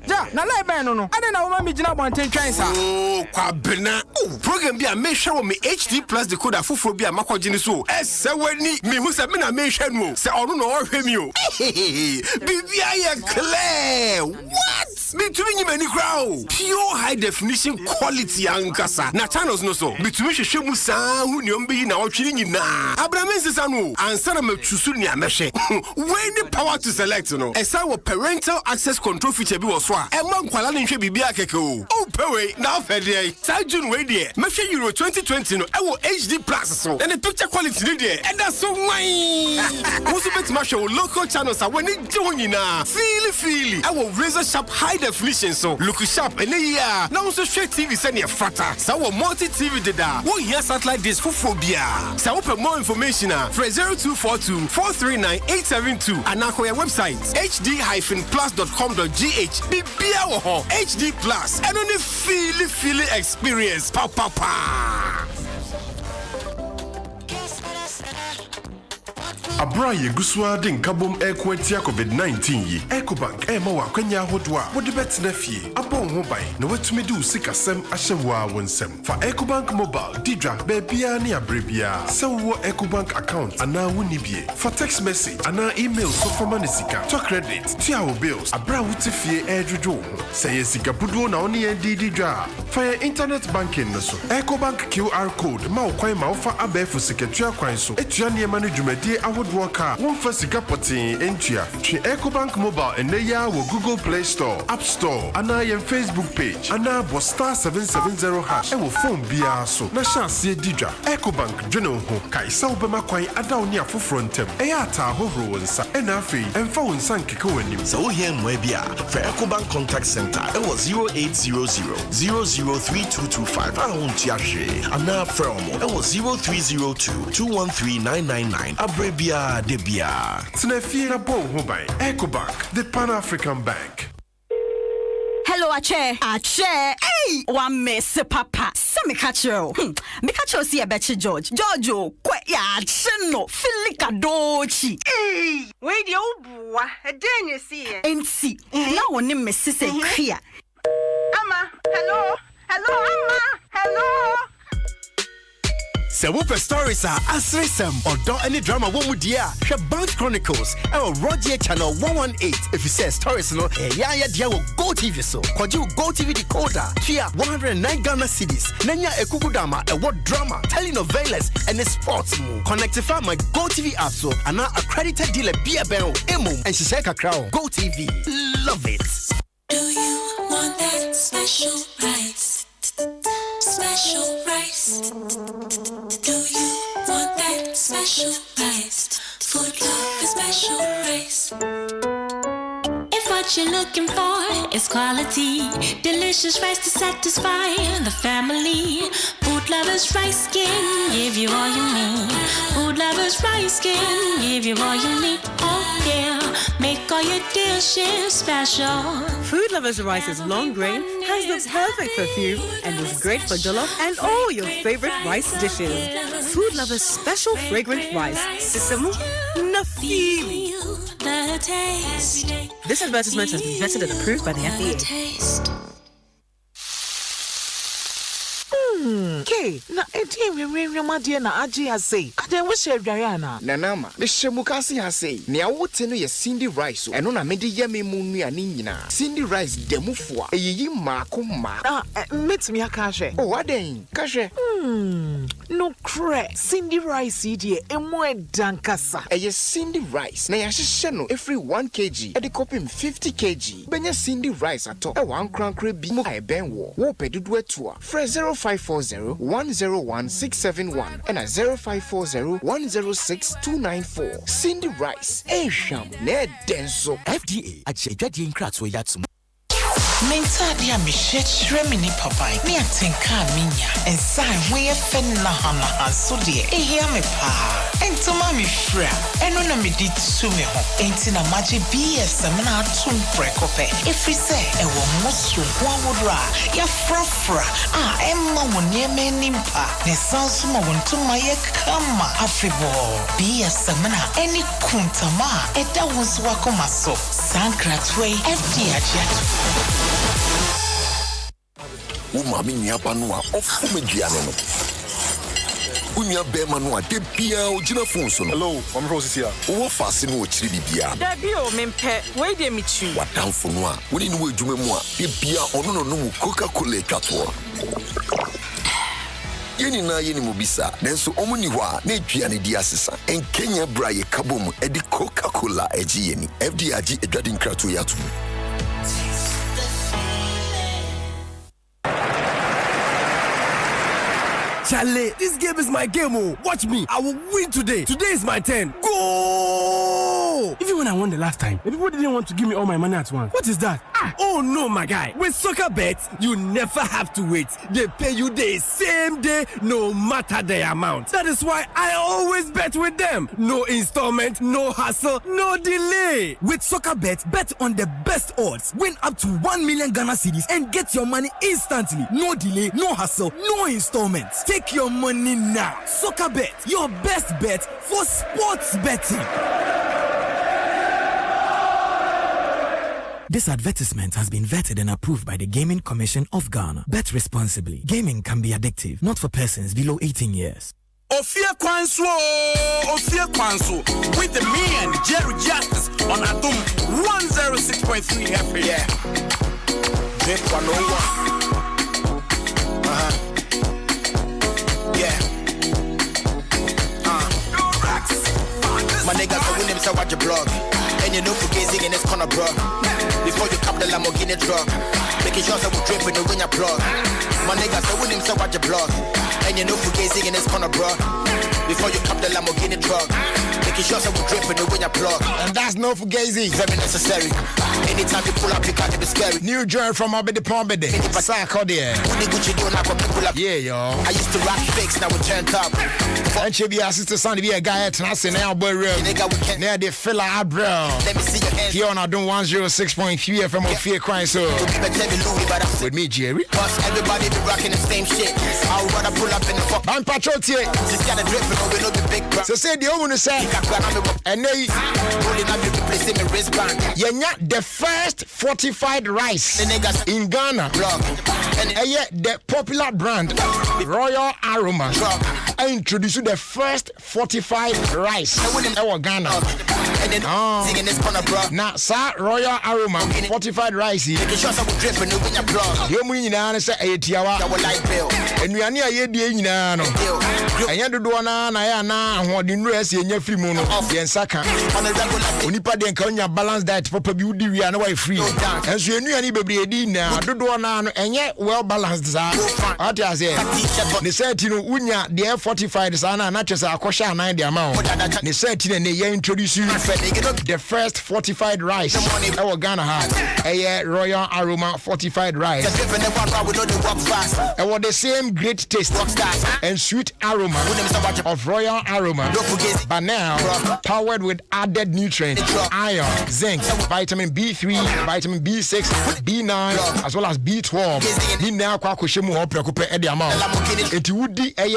ja, na live no. I don't know what me jina bon ten twensa. Oh, Kwabena, Oh, program be a make sure me HD plus decoder fufu be a makojini so. Eseweni me hu se me na me hwe no. Se onu no ohwe mi o. Bibia ye clear. What? Me tumi nyi mani crowd. Pure high definition quality ankasa. Na channels no so. Me tumi hwehwe mu saa hu ne ombe na otwiri nyina. Abraham sisa no. Ansa na matwusu ne amehwe. We ni power to select no. Esa wo parental access control feature bi wo so a. Emma nkwala ne hwe bibia keke o. Oh pewe na afede. Sa June we dey. Mehwe Euro 2020 no. Ewo HD plus so. And the picture quality ni dey. And that's so wine. Who's bet ma show local channels a when dey nyina. Feely. Ewo razor sharp high definition so. Look sharp and yeah. Now so straight TV send your frata. Sa wo multi TV deda. Wo here satellite dish for phobia. Sa open more information a. 0242 439 872 and now your website hd-plus.com.gh. Bibia wo ho HD Plus and only feely experience. Pa. Abra Yeguswa din kabom ekwetia COVID-19 yi. Ecobank ma wa kwanya hodwa. Wo de betena fie. Abon ho bai na watumi di usikasem ahyewa wonsem. Fa Ecobank mobile didra bebia ne abrebia. Se wo Ecobank account ana woni bie. For text message ana email so forma ne sika. To credit, tia wo bills. Abra wuti fie edwodwo ho. Se ye sika budo na oni ye didra. For your internet banking no so. Ecobank QR code ma wo kwan ma wo fa abefu sikatua kwan so. Etua ne ma no dwumadi Walker, one for Sikapotin, Entia, Ecobank Mobile, and Neya will Google Play Store, App Store, and I am Facebook page, and now was star 770 hash, and will phone BR so. Nasha see Didra, Ecobank, General Ho, Kaisa Obama Quai, Adaunia for frontem, Eata Horo and Sa, and Afi, and phone San Kiko and him. So here, Mwebia, for Ecobank Contact Center, it was 0800 003225. I won't yashi, and now from it was 0302 213 999. Abrebia. Debia. Tnefira Bo Hubai. Ecobank, the Pan-African Bank. Hello, Ache. Hey! One mess, Papa. Some catch you. Me catch you see a betcha George. Giorgio, quite ya, chino, Filica dochi. Hey! Wait, you boy. A den you see. And see. Now one name is Sissy here. Amma, hello, Amma, hello. Se wopɛ stories a asresem ɔdɔ any drama wɔ mu dia hwɛ Bounce Chronicles Roger channel 118 if you say stories no ɛyɛ dia wɔ Go TV so kɔgye wo Go TV decoder tua 109 Ghana cedis nanya ekukudama ɛwɔ drama telenovelas and sports mu connectify my Go TV app so ana accredited dealer bia bɛn emum and she kakra Go TV love it. Do you want that special rice? Special rice. Do you want that special rice? Food love is special rice. If what you're looking for is quality, delicious rice to satisfy the family, Food Lovers Rice can give you all you need. Food Lovers Rice can give you all you need. Oh yeah, make all your dishes special. Food Lovers Rice is long grain, has the perfect perfume, and is great for jollof and all your favorite rice dishes. Food Lovers special fragrant rice, Sisemu Nafili. This advertisement has been vetted and approved by the FDA. Okay, na edi my dear na aji has say. Ade we share Diana. Nanama, the Shemukasi has say. Nia wote no ye Cindy Rice. And on a medi yemi munu anina. Cindy Rice demufwa. E yi mako ma. Meet me a kashe. Oh, what then? Kashe. No cre. Cindy Rice idie emo dankasa. E Cindy Rice. Na yashishe no every 1 kg. E de kopim 50 kg. Benya Cindy Rice ato. E 1 krankre bi mo e ben wo. Wo pedudu etua. Fresh 0540-101-671 and a 0540-106-294. Cindy Rice. Sham. Ne denso. FDA. Ajejadi inkratso yatsum. Mensadia Michette Remini Papa, me at Tinka Minya, and sign we a Fenahana, so dear, a hear me pa, and to Mammy Fra, and on a midi to me, ain't in a magic BS, a man to precope. If we say a woman, one would ra, ya fra, Emma won near me nimpa, the sounds want to my kama, Afribo, BS, a man, any kuntama, and that was Wakomaso, Sankratway, FDA. mami nyaba no a ofu meduane no. Unya bema no a de bia ogina phone so no. Hello, I'm Rosisia. Wo fase no ochiri bibia. Da bi o mempe, we de michu. Wadamfo no a, woni no adwuma mu a, de bia ono no no Coca-Cola twato. Yeni na yeni mobisa, nenso omuni hwa na eduane di asesa. En Kenya bra ye kabom e di Coca-Cola eji yeni. FDAG edwade nkrato yato. Charlie, this game is my game. Oh, watch me. I will win today. Today is my turn. Go! Even when I won the last time, the people didn't want to give me all my money at once. What is that? Oh no, my guy. With soccer bets, you never have to wait. They pay you the same day, no matter the amount. That is why I always bet with them. No installment, no hassle, no delay. With soccer bets, bet on the best odds. Win up to 1 million Ghana cedis and get your money instantly. No delay, no hassle, no installments. Take your money now. Soccer bet, your best bet for sports betting. This advertisement has been vetted and approved by the Gaming Commission of Ghana. Bet responsibly. Gaming can be addictive, not for persons below 18 years. Ofie Kwanso with me and Jerry Justice on Adom 106.3 FM. Yeah. Drip 101. Yeah. My niggas are winning, so watch your blog. And you know for gazing in this corner, bro. Before you cap the Lamborghini truck, making sure that we drip when you win your plug. My niggas are winning, so watch your blog. And you know for gazing in this corner, bro. Before you cap the Lamborghini truck, making sure that we drip when you win your plug. And that's no for gazing. Very necessary. Anytime you pull up, you got to be scary. New joint from Obedi Pombede. Yeah, yo. I used to rock fakes, now we turned up. And she be a sister son, be a guy at Nasa now, boy, real. Near the fella, bro. Let me see your hands. Here on Adom 106.3 FM Ofie Kwanso. With me, Jerry. Everybody be rocking the same shit. I'll rather pull up in the fuck. I'm patriotic. Just gotta drip and we know the big bro. So say the woman say, and they rolling up, you replacing the wristband. Yeah, the first fortified rice in Ghana. And the popular brand Royal Aroma. I introduced the first fortified rice in Ghana. Now, sir, Royal Aroma fortified rice. Making sure some drip and win your plug. You mean you say 8 hours? And we are near a year, you know. And you do one, I am now on the rest in your free moon of the Saka. Unipa de Konya balance that for beauty, we are no way free. As you knew anybody now, do one and yet well balanced. What I say, they said, you know, Unya, the fortified sana, not just a question 9 the amount. They said, you know, they introduce you the first fortified rice our Ghana has a Royal Aroma fortified rice. And what the same great taste and sweet aroma of Royal Aroma, but now powered with added nutrients, iron, zinc, vitamin B3, vitamin B6, B9, as well as B12. He now kwakushimu oprekupe edi amount. It would be a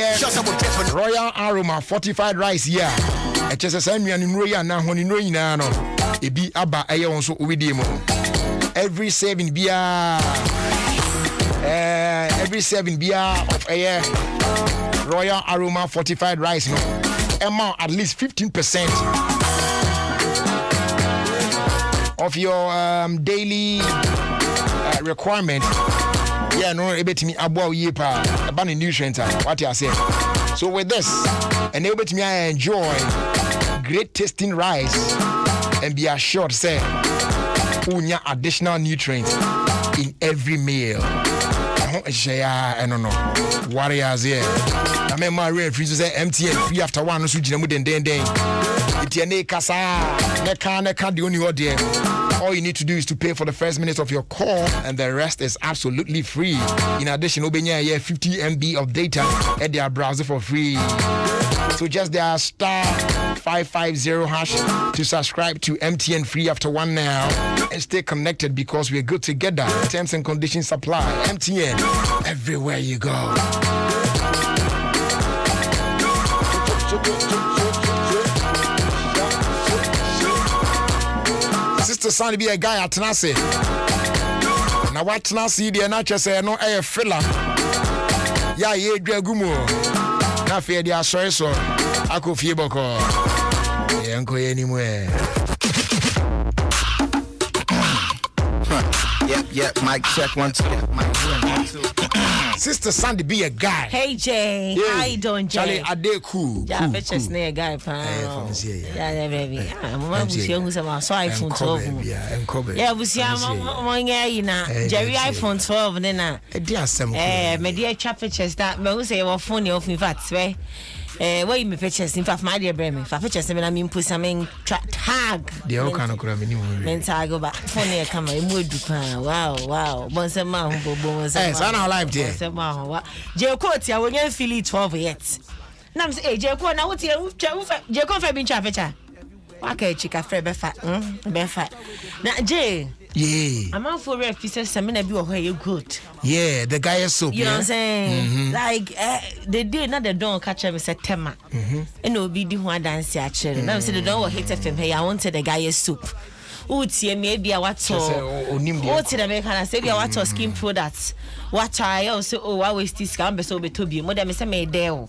Royal Aroma fortified rice here. It is a same royal now when you know it be aba a so with him. Every 7 beer of a Royal Aroma fortified rice no amount at least 15% of your daily requirement. Yeah, no, able to me about yepa about the nutrients. What you say? So with this, and able to me I enjoy great tasting rice and be assured, say, unya additional nutrients in every meal. I don't know. Warriors here. I mean, my real freezer say MTN free after one. So you know, then. It's your kasa. Neka the only order. All you need to do is to pay for the first minute of your call, and the rest is absolutely free. In addition, Obenya 50 MB of data at their browser for free. So just their star 550 hash to subscribe to MTN free after one now and stay connected because we're good together. Terms and conditions apply. MTN, everywhere you go. Sister Sandy be a guy at Tenase. na watena see the na chese no e filler ya ye dwagumo na fe dia sorry so akofie boko yenko ye ni mu e. Yep, mic check 1 2. Sister Sandy be a guy. Hey Jay, how you doing, Jay? Charlie, I dey cool. Yeah, I bet you're a guy, pal. Yeah, baby. I'm going to see my iPhone 12. Yeah, we see I'm Jerry iPhone 12 then my dear chap pictures that me say your phone off in fact, right? Where you me pictures in fact my dear Bremy. For pictures I mean put some tag. The all kind of crap men tag over phone here camera wow. Once a man who so now live there. Jeko tia we can feel it 12 yet. Nam say Jeko na what Jeko fa bin cha picture. Waka chika fre be fat. Na J. Yeah. I'm out for references. I'm gonna be where good. Yeah, the guy is so. You know what I'm saying? Like the day not the don't catch me say tema. And no be the one dance actually. Now say the don't hit FM. Hey, I wanted the guy is soup. Uti maybe a what so. Uti the make and say be a what skin products. What I also I waste this scam so be to be. More than me say me there.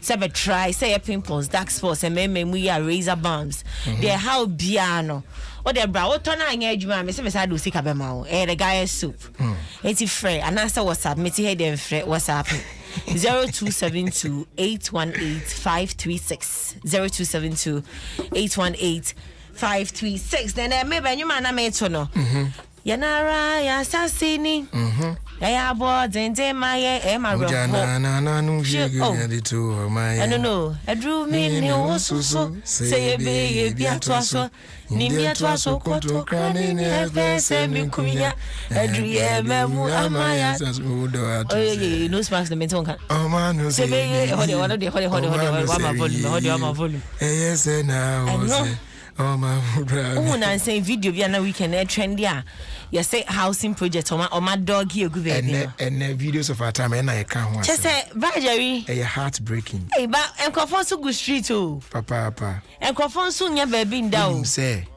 Say be try say your pimples, dark spots, and me are razor bumps. They how biano. Or the bra what turn on edge me say do sick abema the guy is soup. It's free and answer WhatsApp me head them free WhatsApp 0272 818 536 0272 818 536 then maybe you man me to no yanara ya sasini ya board and my Emma I don't know. I drew me no so say be a twaso Nimia twaso koto krani ne say me kuya Adria memu amaya oh no sparks the menton can oh man say hold my volume yes now oh my brother say video bi na weekend trend ya you say housing project or my dog here go baby and videos of our time and I can't just say Jerry a heartbreaking hey but enkrofon so go street oh papa enkrofon so nya baby nda say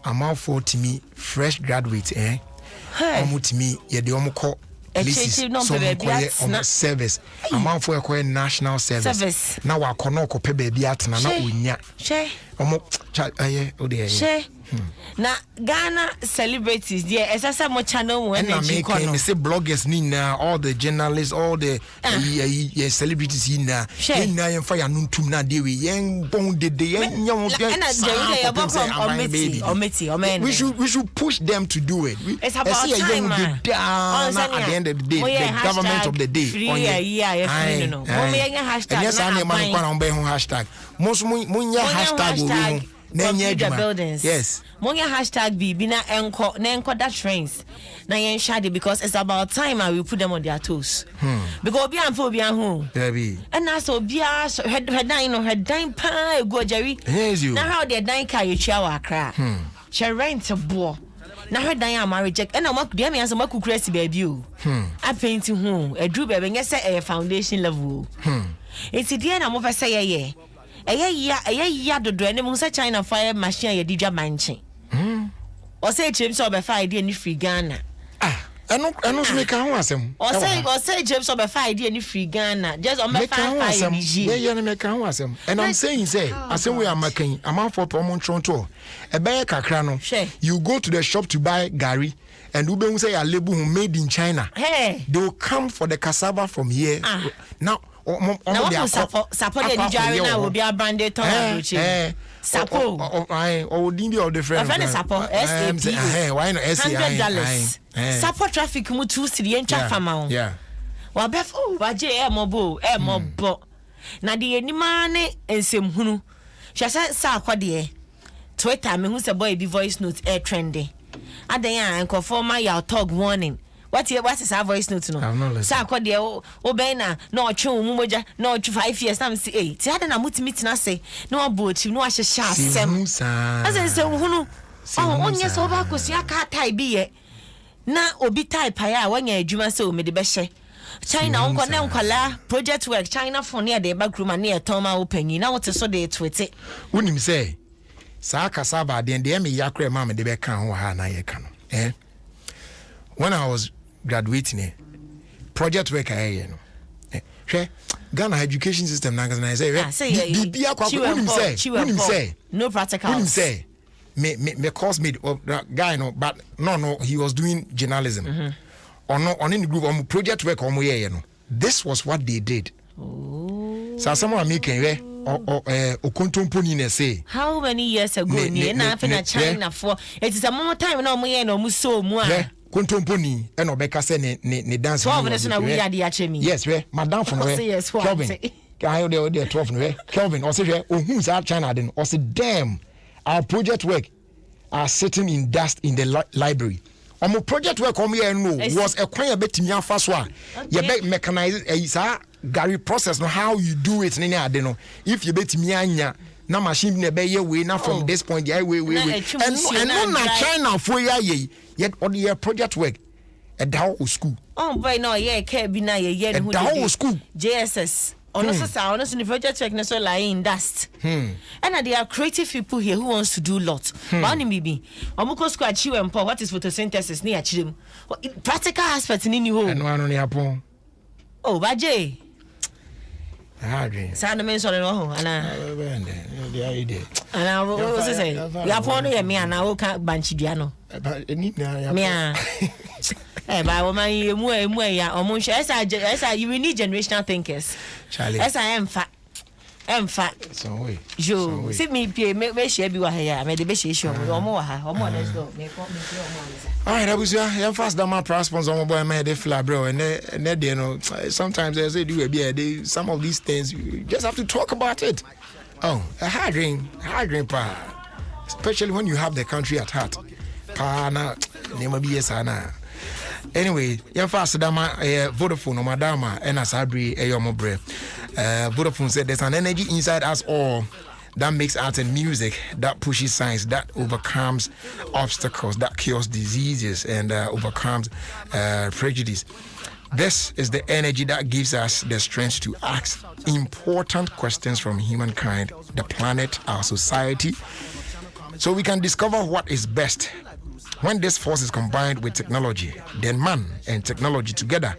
I'm out for to me fresh graduate omo me ye de omo call service amount for a national service now I cannot copy baby at na unya na Ghana celebrities there as more channel when they say bloggers nina all the journalists all the celebrities nina yen fire nuntum na dey we yen bon de yen we should push them to do it. It's about time at the end of the day the government of the day hashtag most hashtag the buildings. Yes. Monya hashtag B na enko that trains. Na yen shade because it's about time I will put them on their toes. Because obi an for obi an ho. Baby. And na so obi head dine pa go Jerry. Na how the dine car you chia wa kra. She rent a bo. Na her dine am reject. And na mak dia me answer mak kuresi baby o. I paint ho. E drew baby nyɛ sɛ a foundation level. It's the na mo fa say ye. Eya dodo ene mu say China fire machine ye didwa manche. O say James Obefa idea ni free Ghana. Eno so make ho asem. O say James Obefa idea ni free Ghana. Just on me fire. Yeah, make ho asem. And I'm saying say asem we are making amount for promotion Toronto. Ebe kakra no. You go to the shop to buy gari and ube say a label made in China. Hey. They will come for the cassava from here. Now support the Nigerian now will be a branded Sapo. Or India or the friend. Sapo SAP. Why not $100. Sapo traffic mu 2 city en trafama. Yeah. Wa befo wa je mobo. Na de anima ne ensem hunu. She say sa akode Twitter me hu say boy be voice note air trending. Adan ya enko my your talk warning. What is our voice note no? Sa kwa de obey na otwe mu moja na otwe 5 years na say eh ti ada na mutimi na say na obochi no ahye sha asem asense hunu onye so ba kosia ka tai bi ye na obi type ya wanya adwuma say o me de be hye China onko na nkwala project work China phone ya de ba gruma na etoma opanyi na wote so de twete unim say sa kasaba de me yakre ma me de be kan ho ha na ye kan when I was graduating project work I no. Ghana education system na say bibia kwa say no practical. Say me course mate guy no, but no he was doing journalism. On in the group on project work on no. This was what they did. So someone making say how many years ago na China for it is a more time no mo so mu Kontomponi and Obeka say ne dance. 12 minutes na we are the yes, we madam from where Kelvin. Can you there 12 no Kelvin or say who's out China then or say damn our project work are sitting in dust in the library. Our project work here no was a quite a bit me first one. You be mechanize Gary process no how you do it no if you bet me anya na machine ne be ye way na from this point yeah way and no China for ye yet on the project work at the school boy no yeah can be na ye who the school JSS honestly the project work na so lying in dust and there are creative people here who wants to do lot but maybe omuko school achieve empower what is photosynthesis near chim practical aspect ni ho and one on yapon baje Adrian. Sound me so no ana. The idea. Ana wo se say. Ya pon no ye me ana wo ka banchi dua no. Eni na ya. Me ba wo man emu ya omo hwe esa you need generational thinkers. Charlie. Esa emfa. So we. Jo. See me pie me share bi wa ha ya. Me de be share show. Omo wa ha. Omo let's go. Me omo. All right, Abusia, you fast that my prosperous on my boy, man, they fly, bro, and they, you know, sometimes as they do, yeah, some of these things you just have to talk about it. Oh, a hard drink, pa, especially when you have the country at heart. Pa na, name be sana. Anyway, you fast that my Vodafone or Madama and Asabri Eyomobre. Vodafone said there's an energy inside us all that makes art and music, that pushes science, that overcomes obstacles, that cures diseases and overcomes prejudice. This is the energy that gives us the strength to ask important questions from humankind, the planet, our society, so we can discover what is best. When this force is combined with technology, then man and technology together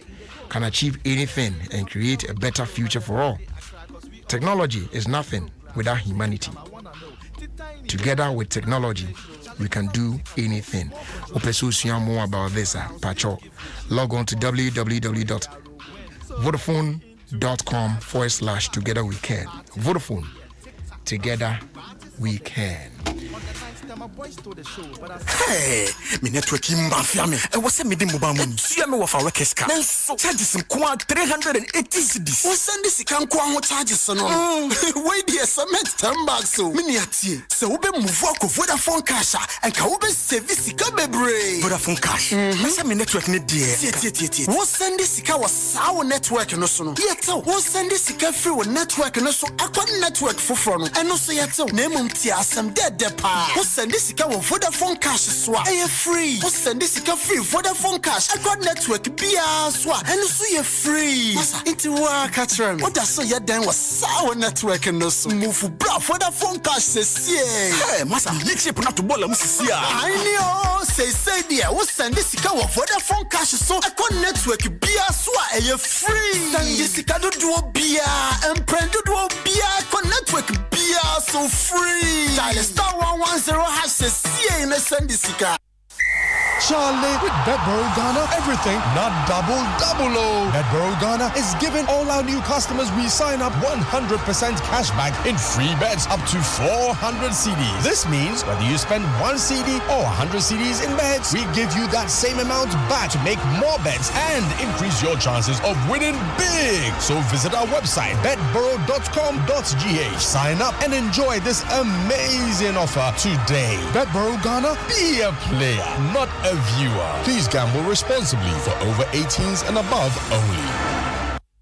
can achieve anything and create a better future for all. Technology is nothing without humanity. Together with technology, we can do anything. More about this, Pacho. Log on to www.vodafone.com/together we can. Vodafone, together we can. Hey, me network mafia me. I was me mobile money. See me with our rekeska. Nanso charges some 380 cedis. We send this can kwa charges no. Wait there cement 10 bags so. Me niatie. Se we be move ko Vodafone cash and ka we be service ka bebre. Vodafone cash. I say me network ne there. Tie. We send this ka was our network no so no. Yet we send this ka free with network no so akwa network foforo no. Eno so yet na mum tie asem de pa. Send this ika with Vodafone cash swap. Are free? Send this ika free Vodafone cash. I got network BR swap. And so you free. Masa into work catcher. What does so you then was sour network and no so move bra Vodafone cash says hey masa you chip not to ball musisi. I know say dear. We send this ika with Vodafone cash so I got network BR swap. Are free? Send this ika do BR and prend do BR con network BR so free. Dial star 110 has says in the Sandisika. Charlie, with Betboro Ghana, everything not double. Betboro Ghana is giving all our new customers we sign up 100% cash back in free bets up to 400 CDs. This means whether you spend 1 CD or 100 CDs in bets, we give you that same amount back to make more bets and increase your chances of winning big. So visit our website, betboro.com.gh. Sign up and enjoy this amazing offer today. Betboro Ghana, be a player, not a viewer. Please gamble responsibly for over 18s and above only.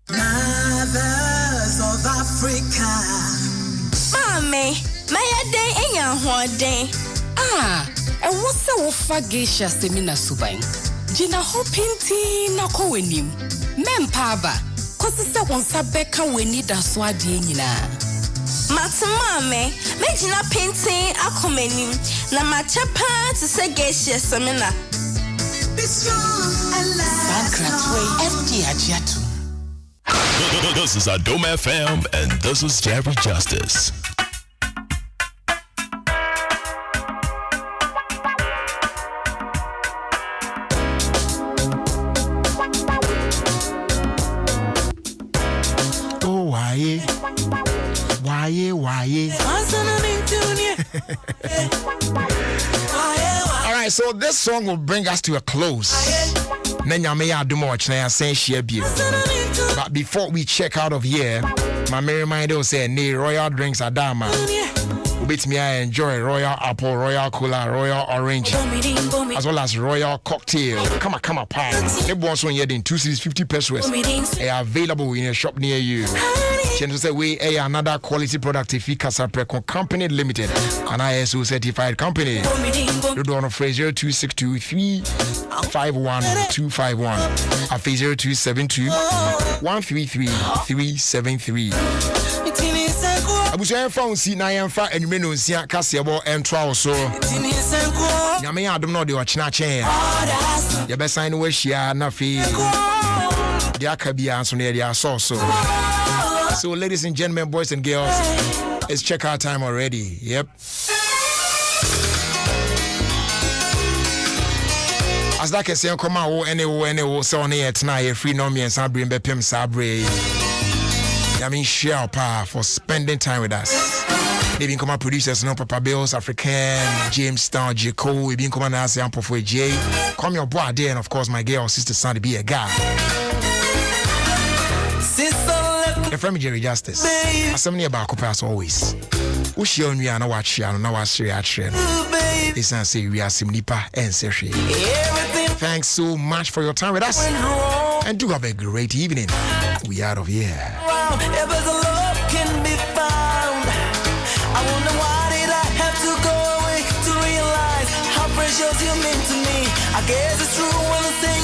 Mothers of Africa. Mommy, my day in your day. And what's the Offa Geisha Semina Subain? Gina Hopinti Nako Wenim. Mempaba, Costa Wonsabeka Wenida Swadinina. Matamame, Majina painting Akomenim, La Machapa to say Geisha Semina. Be strong and Kratway FD Ajiatu. This is Adom FM and this is Jerry Justice. Oh, why? All right, so this song will bring us to a close. But before we check out of here, my reminder will say, Royal Drinks Adama. With me, I enjoy Royal Apple, Royal Cola, Royal Orange, as well as Royal Cocktail. Come on, pie. They want one here in 2 cities, 50 pesos. They are available in a shop near you. Change say we another quality product if you Casaprecon Company Limited, an ISO certified company. The door on phrase 0262 351 251. A phrase 0272 133 373. Abuja phone see na yemfa enwume no nsia kasebo entwa so nyame adom no de ochina chen ya be sign we hia na fi de akabia so na de aso. So ladies and gentlemen, boys and girls, it's checkout time already. Yep. As that can say come out any so on here tonight free no me and sabri and bepem sabre. I mean, share power for spending time with us. They've been coming producers, no Papa Bills, African, James Town, J. Cole. We've been coming as Ample for J. Come your boy there, and of course, my girl, sister, son to be a guy. Your friend Jerry Justice. As somebody about Cooper as always. Ushi on you, and I watch you, and I watch you at Shren. This and say we are Simnipa and Seshi. Thanks so much for your time with us. And do have a great evening. We out of here. If there's a love can be found, I wonder why did I have to go away to realize how precious you mean to me. I guess it's true when I say